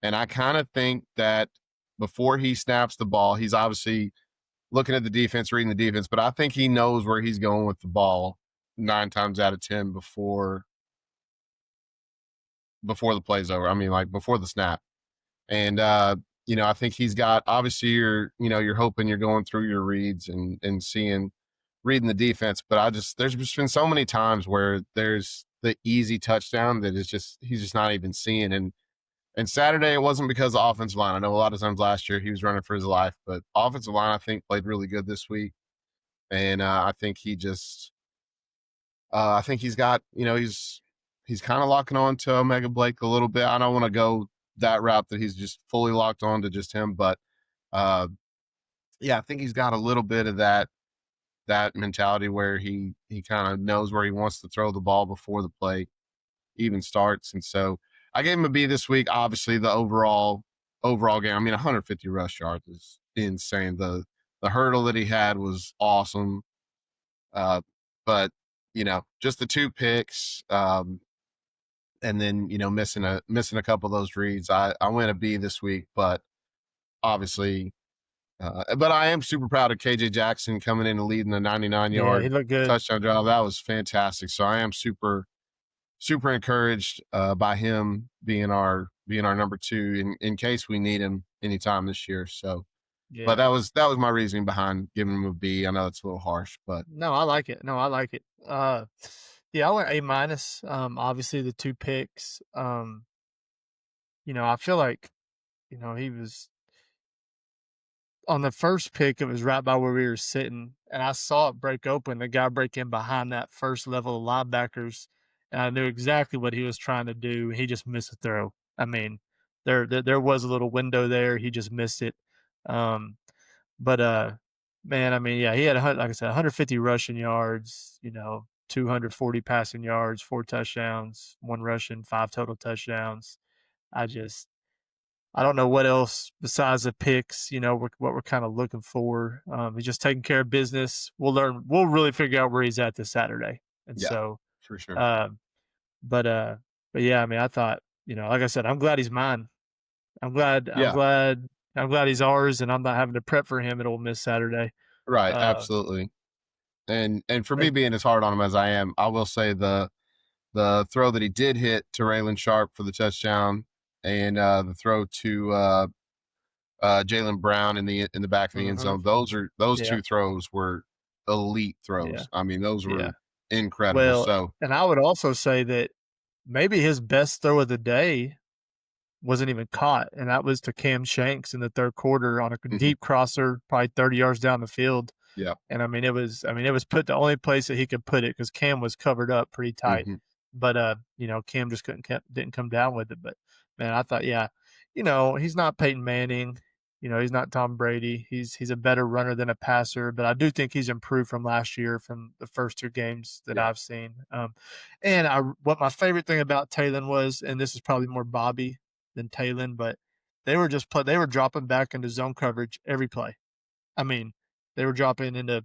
And I kind of think that before he snaps the ball, he's obviously looking at the defense, reading the defense, but I think he knows where he's going with the ball 9 times out of 10 before the play's over. I mean, like before the snap. And I think he's got, obviously you're hoping you're going through your reads and reading the defense, but there's just been so many times where there's the easy touchdown that he's just not even seeing. And And Saturday, it wasn't because of offensive line. I know a lot of times last year he was running for his life, but offensive line, I think, played really good this week. And I think I think he's got, he's kind of locking on to Omega Blake a little bit. I don't want to go that route that he's just fully locked on to just him, but uh, yeah, I think he's got a little bit of that mentality where he kind of knows where he wants to throw the ball before the play even starts. And so I gave him a B this week. Obviously, the overall game. I mean, 150 rush yards is insane. The hurdle that he had was awesome. But just the two picks, and then missing a couple of those reads. I went a B this week, but obviously, but I am super proud of KJ Jackson coming in and leading the 99 Yeah, he yard looked good. touchdown drive. That was fantastic. So I am super encouraged by him being our number two in case we need him anytime this year. So, but Yeah. that was my reasoning behind giving him a B. I know it's a little harsh, but No, I like it. No, I like it. Yeah, I went A minus. Obviously the two picks. I feel like, he was on the first pick, it was right by where we were sitting, and I saw it break open. The guy break in behind that first level of linebackers, and I knew exactly what he was trying to do. He just missed the throw. I mean, there was a little window there. He just missed it. Um, but man, I mean, yeah, he had like I said, 150 rushing yards. 240 passing yards, 4 touchdowns, 1 rushing, 5 total touchdowns. I just I don't know what else besides the picks, what we're kind of looking for. He's just taking care of business. We'll really figure out where he's at this Saturday. And yeah, so, for sure. uh, but, uh, but yeah, I mean, I thought, like I said, I'm glad he's mine. I'm glad, I'm Yeah, glad, I'm glad he's ours and I'm not having to prep for him at Ole Miss Saturday. right, Uh, absolutely. And for me but, being as hard on him as I am, I will say the throw that he did hit to Raylan Sharp for the touchdown, and the throw to Jalen Brown in the back of the end mhm, zone. Those yeah, two throws were elite yeah, throws. I mean, those yeah. were incredible. Well, So, and I would also say that maybe his best throw of the day wasn't even caught, and that was to Cam Shanks in the third quarter on a mhm, deep crosser, probably 30 yards down the field. yeah, And I mean, it was put the only place that he could put it because Cam was covered up pretty tight. mhm, But Cam just didn't come down with it. But man, I thought, yeah, he's not Peyton Manning. He's not Tom Brady. He's a better runner than a passer. But I do think he's improved from last year, from the first two games that yeah, I've seen. And what my favorite thing about Talon was, and this is probably more Bobby than Talon, but they were dropping back into zone coverage every play. I mean, they were dropping into,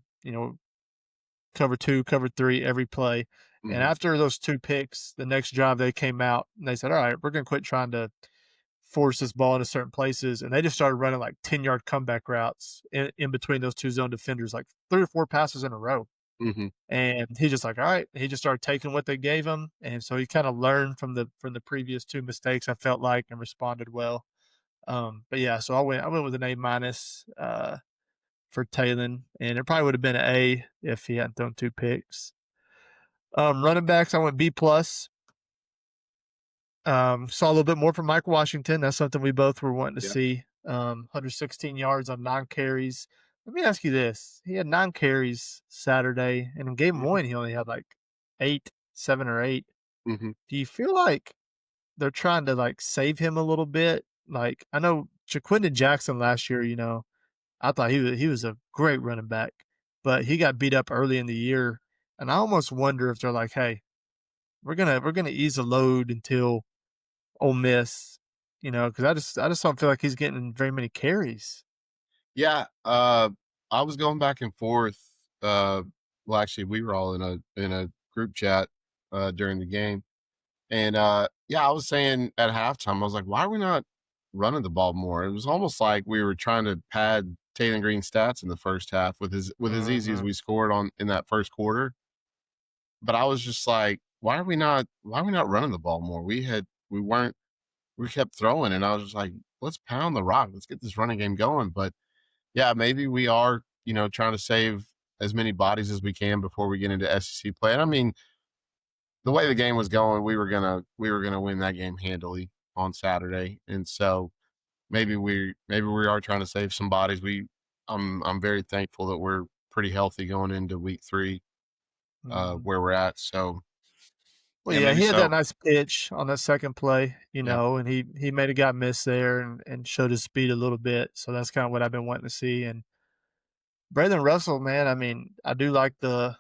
cover two, cover three every play. And mhm, after those two picks, the next drive they came out and they said, all right, we're going to quit trying to force this ball into certain places. And they just started running like 10-yard comeback routes in between those two zone defenders, like 3 or 4 passes in a row. mhm. And he just like, all right. He just started taking what they gave him. And so he kind of learned from the previous two mistakes, I felt like, and responded well. But yeah, so I went with an A minus. For Talon, and it probably would have been an A if he hadn't thrown two picks. Running backs, I went B plus. Saw a little bit more from Mike Washington. That's something we both were wanting to Yeah, see. 116 yards on 9 carries. Let me ask you this: he had 9 carries Saturday, and in game mhm, one, he only had like 7 or 8. mhm. Do you feel like they're trying to like save him a little bit? Like I know Jaquindon Jackson last year, I thought he was a great running back, but he got beat up early in the year, and I almost wonder if they're like, "Hey, we're gonna ease the load until Ole Miss," because I just don't feel like he's getting very many carries. Yeah, I was going back and forth. Well, actually, we were all in a group chat during the game, and yeah, I was saying at halftime, I was like, "Why are we not running the ball more?" It was almost like we were trying to pad Taylor Green's stats in the first half with as easy as Mhm. we scored on in that first quarter. But I was just like, "Why are we not running the ball more?" We kept throwing, and I was just like, "Let's pound the rock. Let's get this running game going." But yeah, maybe we are, trying to save as many bodies as we can before we get into SEC play. And I mean, the way the game was going, we were gonna win that game handily. on Saturday, and so maybe we are trying to save some bodies. I'm very thankful that we're pretty healthy going into week 3, Mhm. where we're at. So Well, yeah, yeah, maybe he had that so. nice pitch on that second play, Yep. and he made a guy miss there and showed his speed a little bit. So that's kind of what I've been wanting to see. And Braylon Russell, man, I mean, I do like the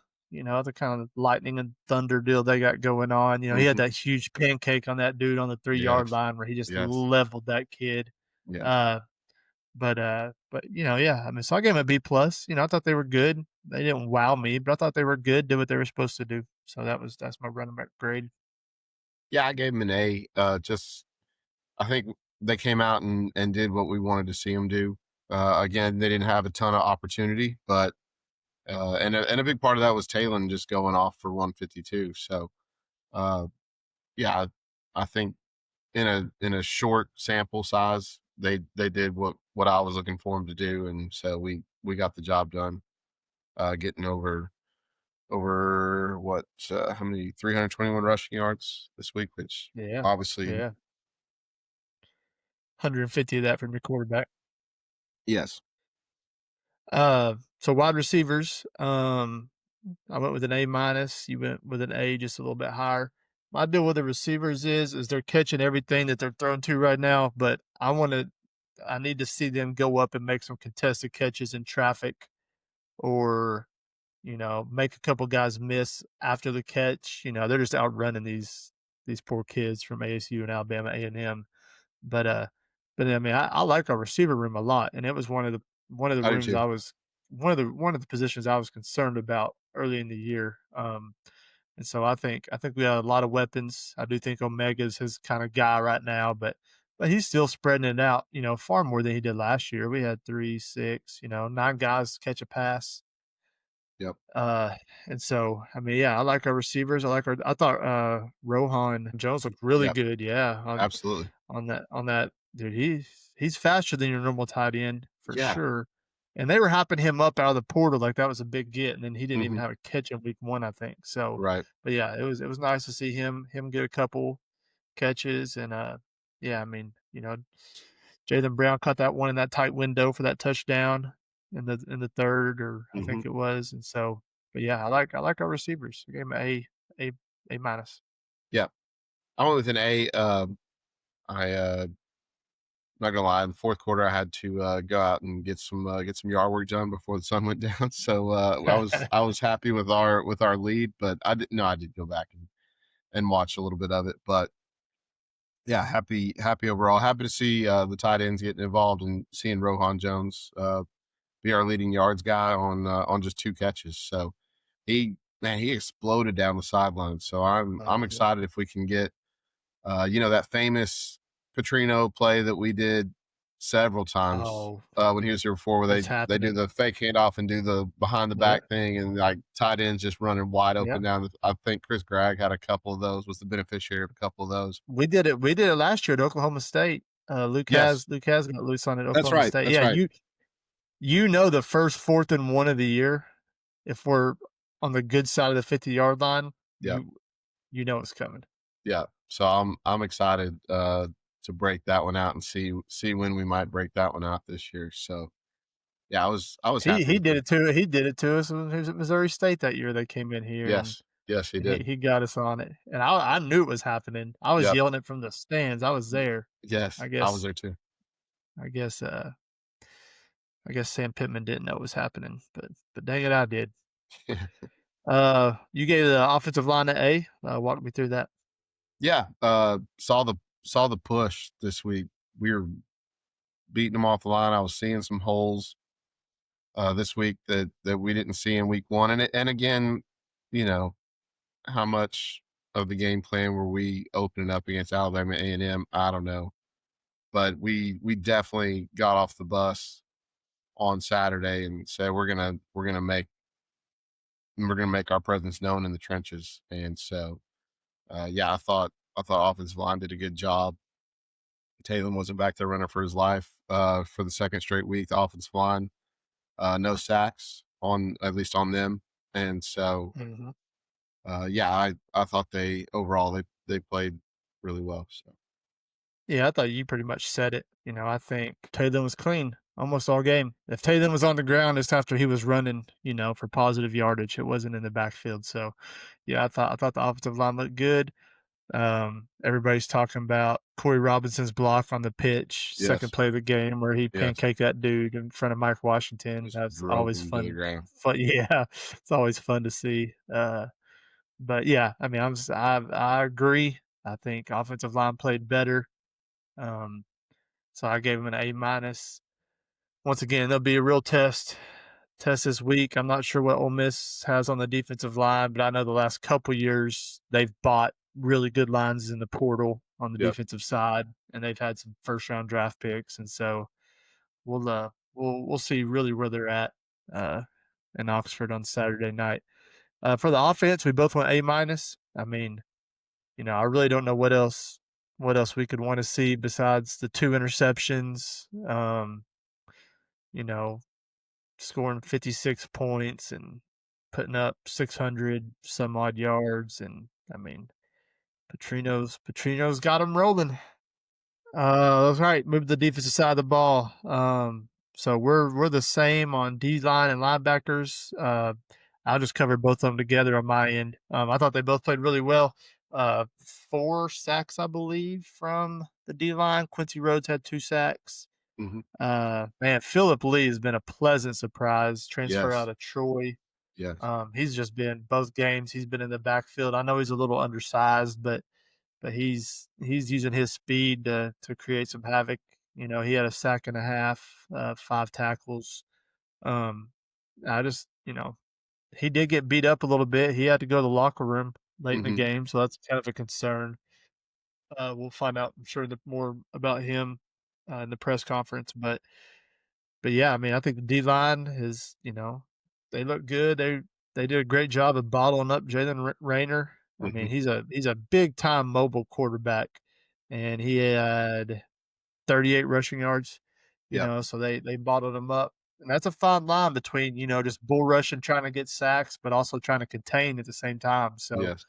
kind of lightning and thunder deal they got going on. He had Hmm. that huge pancake on that dude on the 3 yard Yes. line where he just Yes. leveled that kid. Yes. Uh, but yeah, I mean, so I gave him a B plus. I thought they were good. They didn't wow me, but I thought they were good, did what they were supposed to do. So that's my running back grade. Yeah, I gave him an A. Just I think they came out and did what we wanted to see them do. Again, they didn't have a ton of opportunity, but and a big part of that was Talon just going off for 152. So uh, yeah, I think in a short sample size, they did what I was looking for them to do, and so we got the job done. Getting over what how many 321 rushing yards this week, which Yeah, obviously yeah, 150 of that from your quarterback. yes, So wide receivers, I went with an A minus. You went with an A, just a little bit higher. My deal with the receivers is they're catching everything that they're thrown to right now, but I need to see them go up and make some contested catches in traffic, or make a couple guys miss after the catch. They're just outrunning these poor kids from ASU and Alabama A&M. But I mean, I like our receiver room a lot, and it was one of the I do rooms too. I was one of the positions I was concerned about early in the year. And so I think we have a lot of weapons. I do think Omega's his kind of guy right now, but he's still spreading it out, far more than he did last year. We had 3, 6, 9 guys catch a pass. Yep, Uh, and so, I mean, yeah, I like our receivers. I thought Rohan Jones looked really yep, good. Yeah, absolutely. on that dude. He's faster than your normal tight end for Yeah. sure. And they were hyping him up out of the portal like that was a big get, and then he didn't even Hmm. have a catch in week 1, I think. So, Right. but yeah, it was nice to see him get a couple catches, and yeah, I mean, Jalen Brown caught that one in that tight window for that touchdown in the third, or I Hmm. think it was, and so, but yeah, I like our receivers. I gave him A A minus. Yeah, I went with an A. I not gonna lie, in the fourth quarter, I had to go out and get some yard work done before the sun went down. So I was happy with our lead, but I did no, I did go back and watch a little bit of it. But yeah, happy overall. Happy to see the tight ends getting involved and seeing Rohan Jones be our leading yards guy on just 2 catches. So he exploded down the sideline. So I'm Yeah. excited if we can get that famous Petrino play that we did several times Oh, when he was here before, where it's they do happening. the fake handoff and do the behind the Yeah, back thing, and like tight ends just running wide yeah. open down. I think Chris Gregg had a couple of those, was the beneficiary of a couple of those. We did it last year at Oklahoma State. Yes, Luke has got loose on it at that's Oklahoma right. State. That's Yeah, right. the first 4th and 1 of the year, if we're on the good side of the 50-yard line, Yeah, you know it's coming. yeah. So I'm excited to break that one out and see when we might break that one out this year. So yeah, I was He happy he with did the it to he did it to us when he was at Missouri State that year. They came in here, and yes, yes, he and he did. he got us on it, and I knew it was happening. I was Yep. yelling it from the stands. I was there. Yes, I I was guess there too. I guess I guess Sam Pittman didn't know it was happening, but dang it, I did. You gave the offensive line an A. Walk me through that. Yeah, saw the push this week. We were beating them off the line. I was seeing some holes this week that we didn't see in week 1, and again, you know how much of the game plan were we opening up against Alabama A&M? I don't know, but we definitely got off the bus on Saturday and said we're gonna make our presence known in the trenches, and so yeah, I thought offensive line did a good job. Tatum wasn't back there running for his life for the second straight week. The offensive line, no sacks on at least on them, and so Mhm. yeah, I thought they overall they played really well. So Yeah, I thought you pretty much said it. I think Taylor was clean almost all game. If Taylor was on the ground, it's after he was running, for positive yardage. It wasn't in the backfield. So, yeah, I thought the offensive line looked good. Everybody's talking about Corey Robinson's block on the pitch, second Yes. play of the game where he Yes. pancaked that dude in front of Mike Washington. Just That's drove always him to the fun. ground. Fun, yeah, it's always fun to see. But yeah, I mean, I agree. I think offensive line played better. Um, so I gave him an A minus. Once again, there'll be a real test this week. I'm not sure what Ole Miss has on the defensive line, but I know the last couple years they've bought really good lines in the portal on the Yep. defensive side, and they've had some first round draft picks, and so we'll see really where they're at uh, in Oxford on Saturday night. For the offense, we both went A minus. I mean, I really don't know what else we could want to see besides the two interceptions. You know, scoring 56 points and putting up 600 some odd yards. And I mean, Petrino's got him rolling. That's right. Move the defensive side of the ball. So we're the same on D line and linebackers. I'll just cover both of them together on my end. I thought they both played really well. 4 sacks, I believe, from the D line. Quincy Rhodes had 2 sacks. Hmm. Man, Philip Lee has been a pleasant surprise. Transfer out Yes. of Troy. Yes. He's just been both games. He's been in the backfield. I know he's a little undersized, but he's using his speed to create some havoc. He had a sack and a half, 5 tackles. Um, I just he did get beat up a little bit. He had to go to the locker room late in the Hmm. game, so that's kind of a concern. We'll find out, I'm sure, more about him in the press conference, but yeah, I mean, I think the D line is, they look good. They did a great job of bottling up Jalen Rayner. I mean, Hmm. he's a big time mobile quarterback, and he had 38 rushing yards. Yep. So they bottled him up, and that's a fine line between just bull rushing, trying to get sacks, but also trying to contain at the same time. So Yes.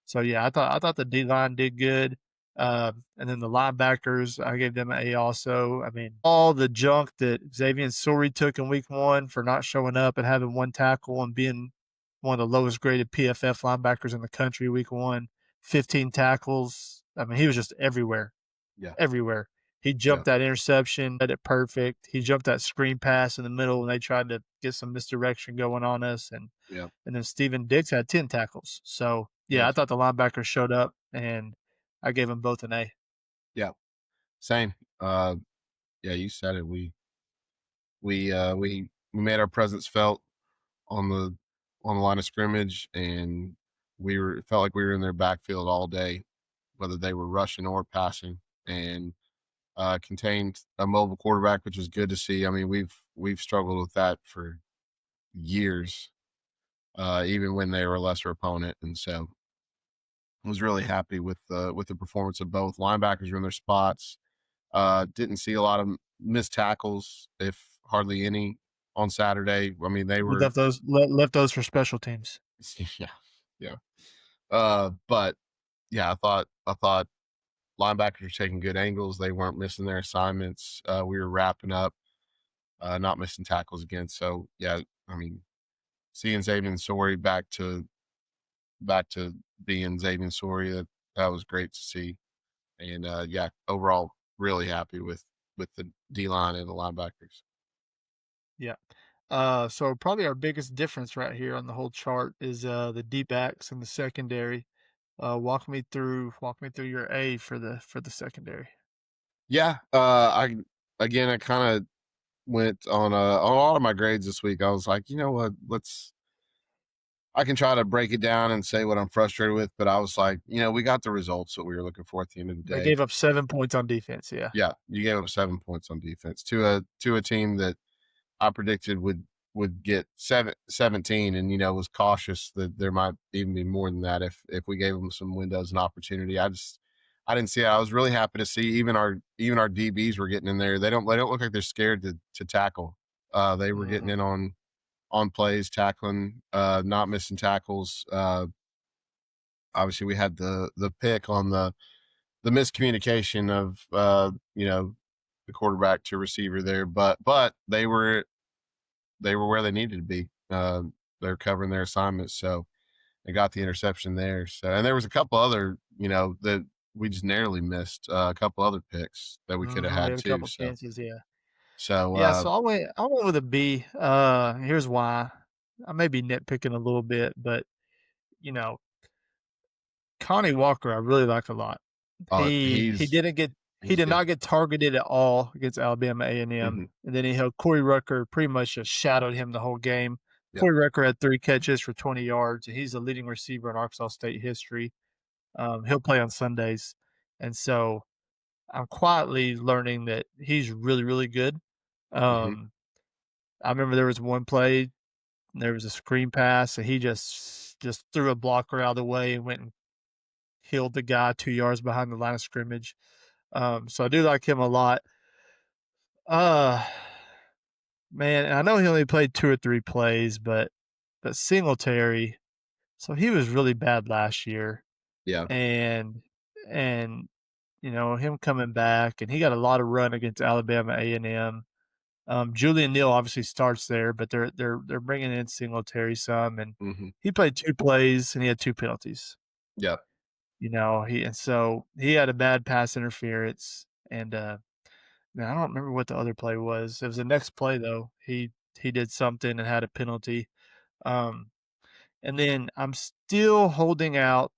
so yeah, I thought the D line did good. And then the linebackers, I gave them an A also. I mean, all the junk that Xavier Suri took in week 1 for not showing up and having 1 tackle and being one of the lowest graded PFF linebackers in the country week 1, 15 tackles. I mean, he was just everywhere, Yeah. everywhere. He Yeah. jumped that interception, had it perfect. He jumped that screen pass in the middle when they tried to get some misdirection going on us, Yeah. and then Steven Diggs had 10 tackles. So, yeah, I Yes. thought the linebackers showed up, and I gave them both an A. Yeah. Same. Yeah, you said it. We made our presence felt on the line of scrimmage, and we were felt like we were in their backfield all day, whether they were rushing or passing, and contained a mobile quarterback, which was good to see. I mean, we've struggled with that for years, even when they were a lesser opponent, and so I was really happy with the performance of both linebackers were in their spots. Didn't see a lot of missed tackles, if hardly any, on Saturday. I mean, they We were left those for special teams. yeah, yeah. But yeah, I thought linebackers were taking good angles. They weren't missing their assignments. We were wrapping up, not missing tackles again. So yeah, I mean, seeing Xavier Sori back to being Xavier Sori, that was great to see. And yeah, overall, really happy with the D line and the linebackers. Yeah. So probably our biggest difference right here on the whole chart is the D backs and the secondary. Walk me through your A for the secondary. Yeah, I kind of went on a lot of my grades this week. I was like, you know what, let's I can try to break it down and say what I'm frustrated with, but I was like, we got the results that we were looking for at the end of the They day. gave up 7 points on defense. Yeah. Yeah, you gave up 7 points on defense to a team that I predicted would get 17, and was cautious that there might even be more than that if we gave them some windows and opportunity. I didn't see it. I was really happy to see even our DBs were getting in there. They don't look like they're scared to tackle. They were getting Mhm. in on plays, tackling, not missing tackles. Obviously, we had the pick on the miscommunication of the quarterback to receiver there, but they were where they needed to be. They're covering their assignments, so they got the interception there. So, and there was a couple other, that we just narrowly missed, a couple other picks that we could have We had had a too. couple So, chances, yeah. so Yeah, so I went with a B. Here's why. I may be nitpicking a little bit, but, you know, Connie Walker, I really like a lot. He he's didn't get he he's did good. not get targeted at all against Alabama A&M, Hmm. and then he held Corey Rucker pretty much just shadowed him the whole game. Yeah. Corey Rucker had 3 catches for 20 yards, and he's the leading receiver in Arkansas State history. He'll play on Sundays, and so I'm quietly learning that he's really, really good. Hmm. Um, I remember there was one play, there was a screen pass, and he just threw a blocker out of the way and went and killed the guy 2 yards behind the line of scrimmage. So I do like him a lot. Uh, man, I know he only played 2 or 3 plays, but Singletary, so he was really bad last year, Yeah. and and him coming back, and he got a lot of run against Alabama A&M. Julian Neal obviously starts there, but they're bringing in Singletary some, and Hmm. he played 2 plays and he had 2 penalties. Yeah. So he had a bad pass interference, and now I don't remember what the other play was. It was the next play though. He did something and had a penalty. Um, and then I'm still holding out.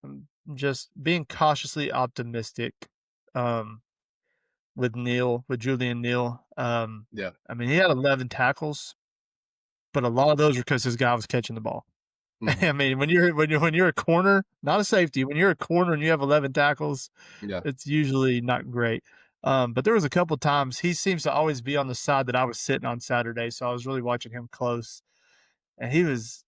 I'm just being cautiously optimistic. Um, with Julian Neal. Yeah. I mean, he had 11 tackles, but a lot of those were because his guy was catching the ball. Hmm. I mean, when you're a corner, not a safety, when you're a corner and you have 11 tackles, Yeah. it's usually not great. But there was a couple times he seems to always be on the side that I was sitting on Saturday, so I was really watching him close. And he's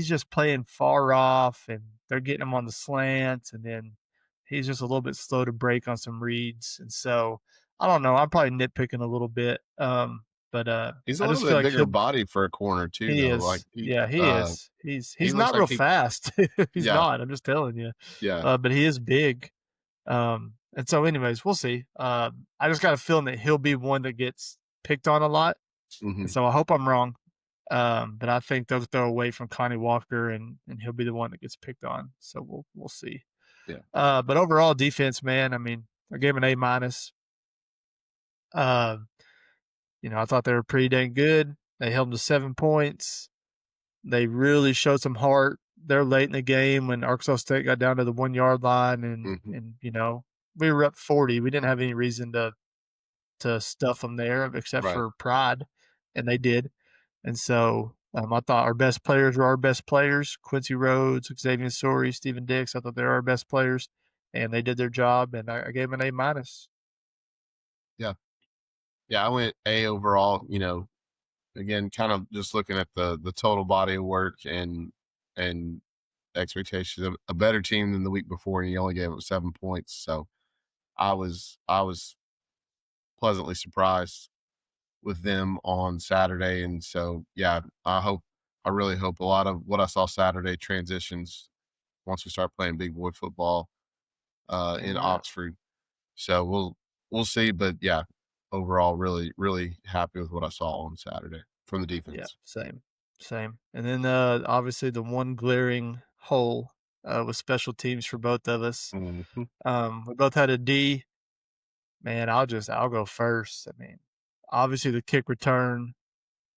just playing far off, and they're getting him on the slants, and then he's just a little bit slow to break on some reads. And so I don't know. I'm probably nitpicking a little bit, but He's a I little just feel bit like bigger body for a corner too, he though. Like is. Yeah, he is. he He's looks not like real he. fast. He's Yeah. not. I'm just telling you. Yeah. But he is big. And so, anyways, we'll see. I just got a feeling that he'll be one that gets picked on a lot, and Hmm. so I hope I'm wrong. But I think they'll throw away from Connie Walker, and he'll be the one that gets picked on. So we'll see. Yeah. But overall defense, man, I mean, I gave him an A minus. Uh, I thought they were pretty dang good. They held them to 7 points. They really showed some heart. They're late in the game when Arkansas State got down to the 1 yard line, and Hmm. and we were up 40. We didn't have any reason to stuff them there except Right. for pride, and they did. And so I thought our best players were our best players. Quincy Rhodes, Xavier Sori, Stephen Dix. I thought they were our best players, and they did their job. And I gave them an A minus. Yeah. Yeah. I went A overall. Again, kind of just looking at the total body of work and expectations of a better team than the week before, and he only gave up 7 points. So I was pleasantly surprised with them on Saturday, and so yeah, I really hope a lot of what I saw Saturday transitions once we start playing big boy football in Yeah, Oxford. So we'll see, but yeah, overall, really really happy with what I saw on Saturday from the yeah, defense. same. And then obviously the one glaring hole was special teams for both of us. Hmm. We both had a D. Man, I'll go first. I mean, obviously the kick return.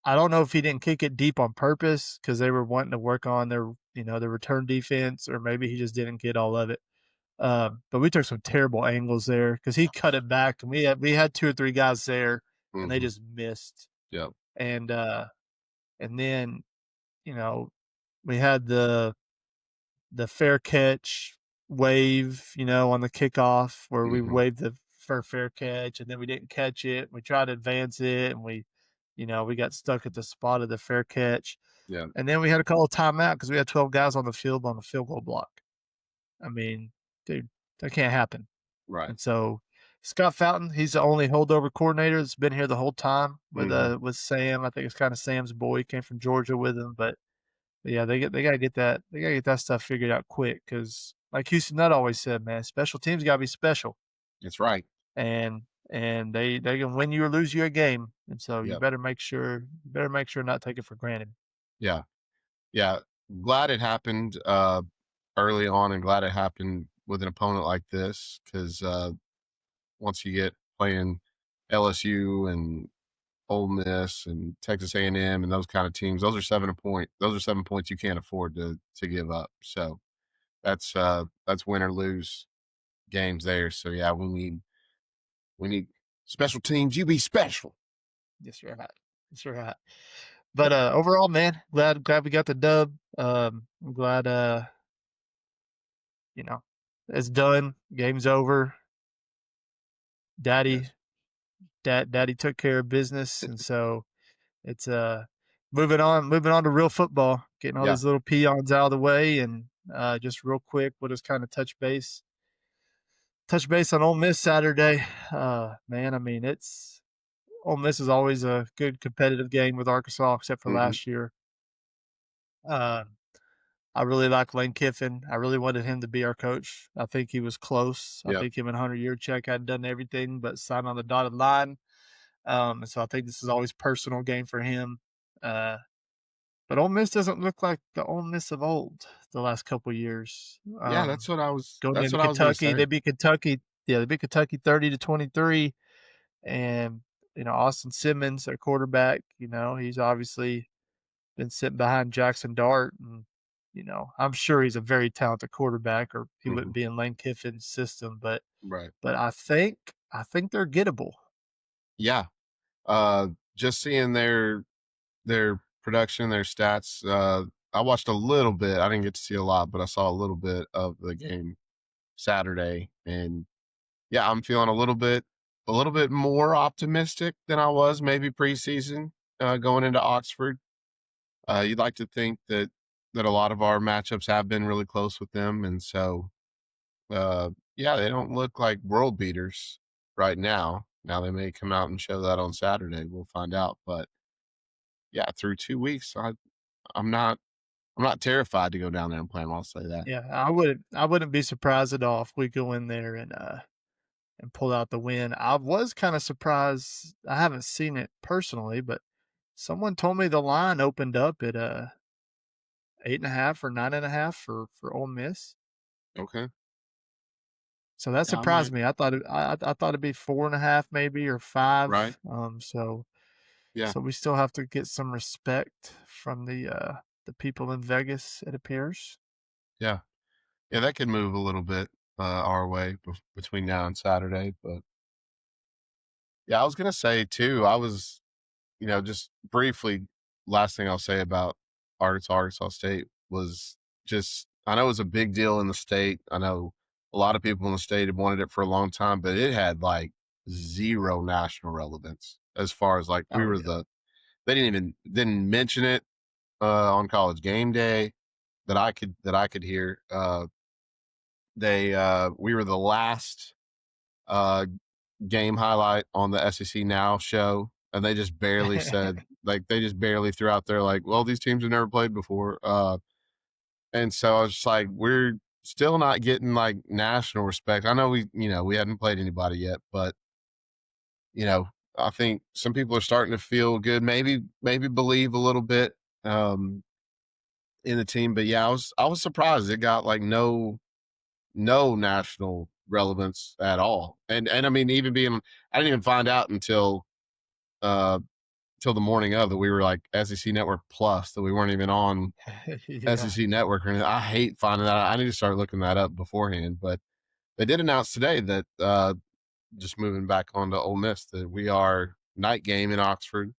I don't know if he didn't kick it deep on purpose because they were wanting to work on their return defense, or maybe he just didn't get all of it. But we took some terrible angles there because he cut it back, and we had 2 or 3 guys there, and they Hmm. just missed. Yeah. And and then you know we had the fair catch wave, on the kickoff where we Hmm. waved the for fair catch, and then we didn't catch it. We tried to advance it, and we got stuck at the spot of the fair catch, Yeah. and then we had to call a timeout because we had 12 guys on the field on the field goal block. I mean, dude, that can't happen. Right. And so Scott Fountain, he's the only holdover coordinator that's been here the whole time Hmm. with Sam. I think it's kind of Sam's boy. He came from Georgia with him, but yeah, they gotta get that stuff figured out quick because like Houston Nutt always said, man, special teams gotta be special, It's right. and they can win you or lose you a game, and so Yep. you better make sure not take it for granted. Yeah. Yeah. Glad it happened early on, and glad it happened with an opponent like this because once you get playing LSU and Ole Miss and Texas A&M and M and those kind of teams, those are 7 points you can't afford to give up. So that's win or lose games there. So yeah, we need special teams. You be special. Yes, right. Yes, right. But overall, man, glad we got the dub. I'm glad you know it's done. Game's over. Daddy Yes. Daddy took care of business, and so it's moving on to real football, getting all Yeah. these little peons out of the way, and just real quick, we'll just kind of touch base on Ole Miss Saturday. Man, I mean, it's Ole Miss is always a good competitive game with Arkansas, except for Hmm. last year. Uh, I really like Lane Kiffin. I really wanted him to be our coach. I think he was close. I Yeah. think him and Hunter Yurchek had done everything but sign on the dotted line. And so I think this is always personal game for him. Uh, but Ole Miss doesn't look like the Ole Miss of old the last couple years. Yeah. That's what I was. Going That's into what I was gonna Kentucky, say. they beat Kentucky. Yeah, they beat Kentucky 30-23, and Austin Simmons, their quarterback. He's obviously been sitting behind Jackson Dart, and I'm sure he's a very talented quarterback, or he Hmm. wouldn't be in Lane Kiffin's system. But Right. but I think they're gettable. Yeah. Just seeing their production, their stats. I watched a little bit. I didn't get to see a lot, but I saw a little bit of the game Saturday, and yeah, I'm feeling a little bit more optimistic than I was maybe preseason going into Oxford. You'd like to think that a lot of our matchups have been really close with them, and so yeah, they don't look like world beaters right now. Now they may come out and show that on Saturday. We'll find out, but yeah, through 2 weeks, I'm not I'm not terrified to go down there and play them. I'll say that. Yeah, I wouldn't be surprised at all if we go in there and pull out the win. I was kind of surprised. I haven't seen it personally, but someone told me the line opened up at 8.5 or 9.5 for Ole Miss. Okay. So that Yeah, I surprised might. me. I thought it'd be 4.5 maybe or Right. 5. So Yeah. so we still have to get some respect from the people in Vegas. It appears. Yeah. Yeah. That could move a little bit our way between now and Saturday. But yeah, I was gonna say too. I was, just briefly. Last thing I'll say about Arkansas State was just I know it was a big deal in the state. I know a lot of people in the state have wanted it for a long time, but it had like zero national relevance as far as like we Oh were yeah. they didn't mention it on college game day that I could hear. They We were the last uh, game highlight on the SEC Now show, and they just barely said like they just barely threw out there like, well, these teams have never played before, and so I was just like, we're still not getting like national respect. I know we hadn't played anybody yet, but you know I think some people are starting to feel good, maybe believe a little bit. Um, in the team. But yeah, I was surprised it got like no national relevance at all. And I mean, even being I didn't even find out uh until the morning of that we were like SEC Network Plus, that we weren't even on Yeah. SEC Network or anything. I hate finding that out. I need to start looking that up beforehand. But they did announce today that just moving back onto Ole Miss, that we are night game in Oxford.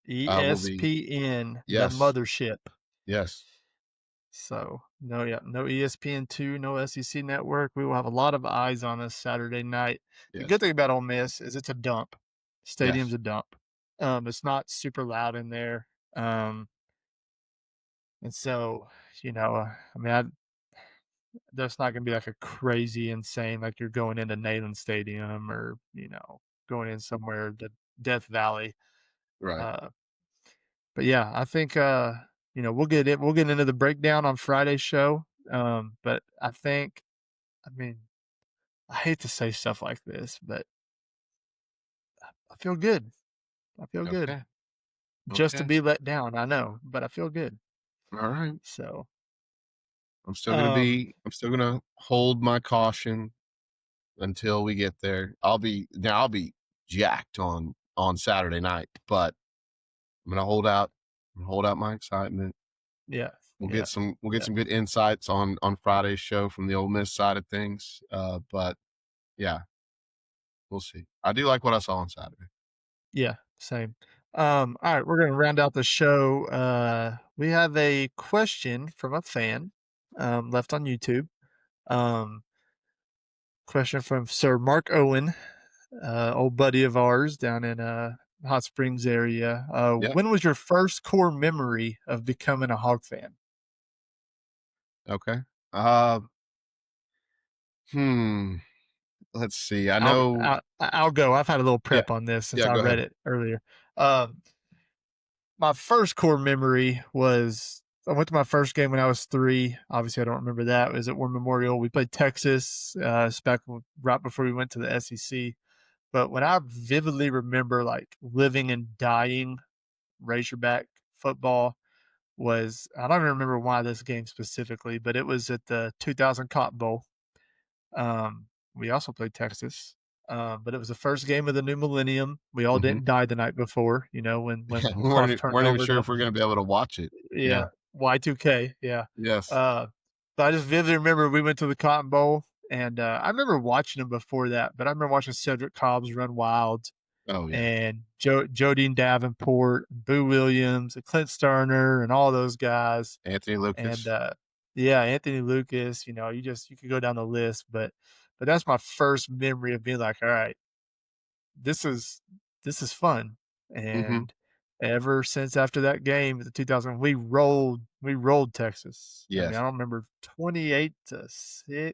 Will be ESPN, the yes, mothership. yes, So no, yeah, no ESPN2, no SEC Network. We will have a lot of eyes on us Saturday night. The good yes, thing about Ole Miss is it's a dump. Stadium's yes, a dump. It's not super loud in there. Um, and so, I mean, there's not going to be like a crazy insane, like you're going into Neyland Stadium or, going in somewhere to Death Valley. right, Uh, but yeah, I think, we'll get into the breakdown on Friday's show. But I think, I mean, I hate to say stuff like this, but I feel good. I feel good. Okay. Just to Okay. be let down, I know, but I feel good. All right. So, I'm still gonna hold my caution until we get there. I'll be jacked on Saturday night, but I'm gonna hold out. I'm gonna hold out my excitement. yeah, yeah, We'll get yeah, some good insights on Friday's show from the Ole Miss side of things. But yeah, we'll see. I do like what I saw on Saturday. yeah, same. All right, we're gonna round out the show. We have a question from a fan, left on YouTube. Um, Question from Sir Mark Owen, old buddy of ours down in Hot Springs area. Yeah. When was your first core memory of becoming a Hog fan? Okay. Uh, hmm. Let's see. I know. I'll go. I've had a little Yeah. prep on this since Yeah. I Go read ahead. it earlier. Um, my first core memory was I went to my first game when I was 3. Obviously, I don't remember that. It was at War Memorial. We played Texas. It's back right before we went to the SEC. But when I vividly remember like living and dying Razorback football was I don't even remember why this game specifically, but it was at the 2000 Cotton Bowl. We also played Texas, but it was the first game of the new millennium. We all Hmm. didn't die the night before, Yeah. when Puff turned Weren't even over sure to if we're gonna be able to watch it. yeah Yeah. Y2K, yeah. Yes. Uh, but I just vividly remember we went to the Cotton Bowl, and I remember watching them before that. But I remember watching Cedric Cobbs run wild, Oh yeah. and Jodine Davenport, and Boo Williams, and Clint Sterner, and all those guys. Anthony And Lucas. yeah, Anthony Lucas. You could go down the list, but that's my first memory of being like, all right, this is this is fun. Hmm. And ever since after that game, the 2000, we rolled Texas. I mean, I Yes. don't remember 28-6,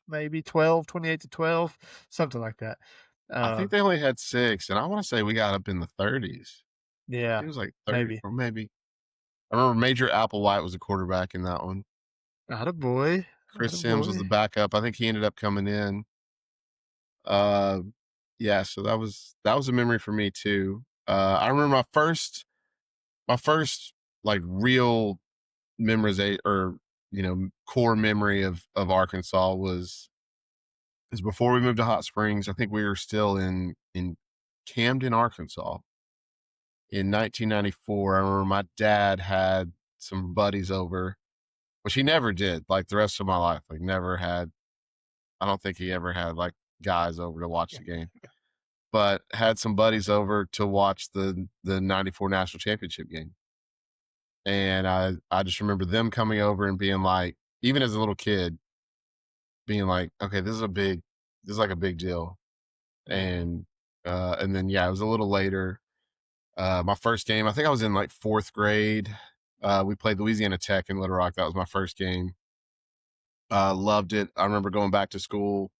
maybe 12, 28-12, something like that. I think Um, they only had 6, and I want to say we got up in the 30s. yeah, It was like 30 maybe. or maybe. I remember Major Applewhite was the quarterback in that one. Attaboy, Chris Sims was the attaboy. backup. I think he ended up coming in. Uh, yeah, so that was a memory for me too. I remember my first like real memorization or core memory of Arkansas was is before we moved to Hot Springs. I think we were still in Camden, Arkansas in 1994. I remember my dad had some buddies over, which he never did. Like the rest of my life, like never had. I don't think he ever had like guys over to watch the game, but had some buddies over to watch the '94 national championship game. And I just remember them coming over and being like, even as a little kid, being like, okay, this is like a big deal. Mhm. And then yeah, it was a little later. My first game, I think I was in like fourth grade. We played Louisiana Tech in Little Rock. That was my first game. Loved it. I remember going back to school,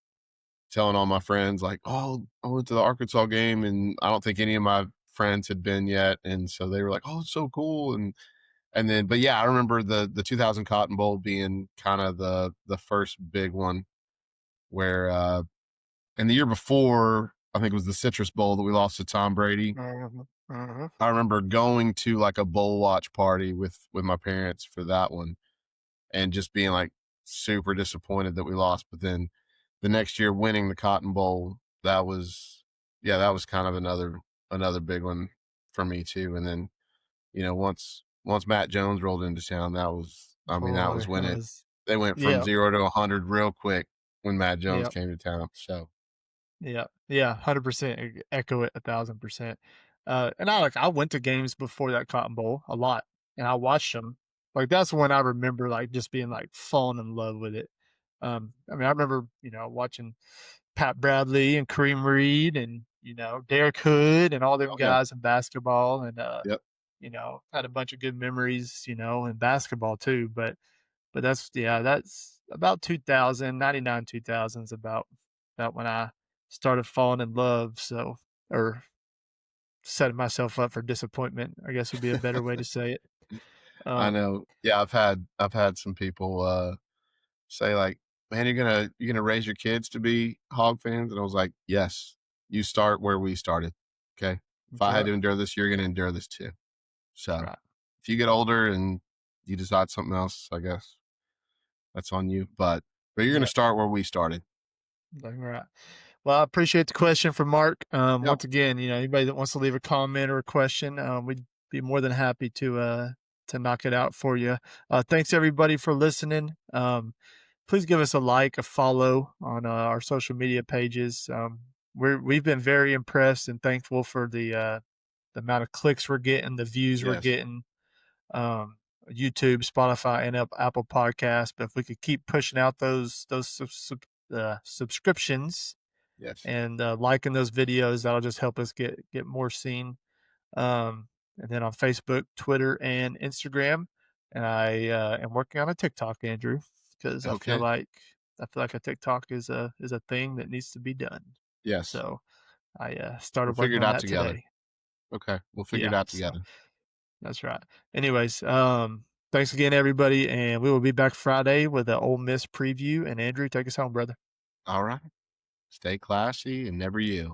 telling all my friends like, "Oh, I went to the Arkansas game," and I don't think any of my friends had been yet, and so they were like, "Oh, it's so cool!" And then, but yeah, I remember the 2000 Cotton Bowl being kind of the first big one where, and the year before, I think it was the Citrus Bowl that we lost to Tom Brady. Mhm, mhm. I remember going to like a bowl watch party with my parents for that one, and just being like super disappointed that we lost. But then the next year winning the Cotton Bowl, that was that was kind of another big one for me too. And then once Matt Jones rolled into town, that was Boy, when that it was they went from yeah, 0 to 100 real quick when Matt Jones yeah, came to town. So yeah, yeah, 100%, echo it 1,000%. And I went to games before that Cotton Bowl a lot, and I watched them. Like, that's when I remember, like, just being, like, falling in love with it. I mean, I remember, watching Pat Bradley and Kareem Reed and, Derek Hood and all them oh yeah, guys in basketball and, yep. had a bunch of good memories, in basketball too, but that's about 2000, 99, 2000 is about when I started falling in love, so or setting myself up for disappointment, I guess would be a better way to say it. I Um, know. Yeah, I've had some people say like, "Man, you're gonna raise your kids to be Hog fans?" And I was like, "Yes, you start where we started. Okay. If that's I had right. to endure this, you're gonna endure this too. That's So right. if you get older and you decide something else, I guess that's on you. But you're gonna Yep. start where we started." That's right. Well, I appreciate the question from Mark. Yep. Once again, anybody that wants to leave a comment or a question, we'd be more than happy to knock it out for you. Thanks everybody for listening. Please give us a like, a follow on our social media pages. We've been very impressed and thankful for the amount of clicks we're getting, the views we're Yes. getting, um, YouTube, Spotify, and Apple Podcasts. But if we could keep pushing out those subscriptions Yes. and liking those videos, that'll just help us get more seen. And then on Facebook, Twitter, and Instagram. And I am working on a TikTok, Andrew, because Okay. I feel like a TikTok is a thing that needs to be done. Yes. So I We'll started figure working it on out that together. today. Okay. We'll figure it Yeah, out so together. that's right. Anyways, thanks again, everybody, and we will be back Friday with an Ole Miss preview. And Andrew, take us home, brother. All right. Stay classy and never yield.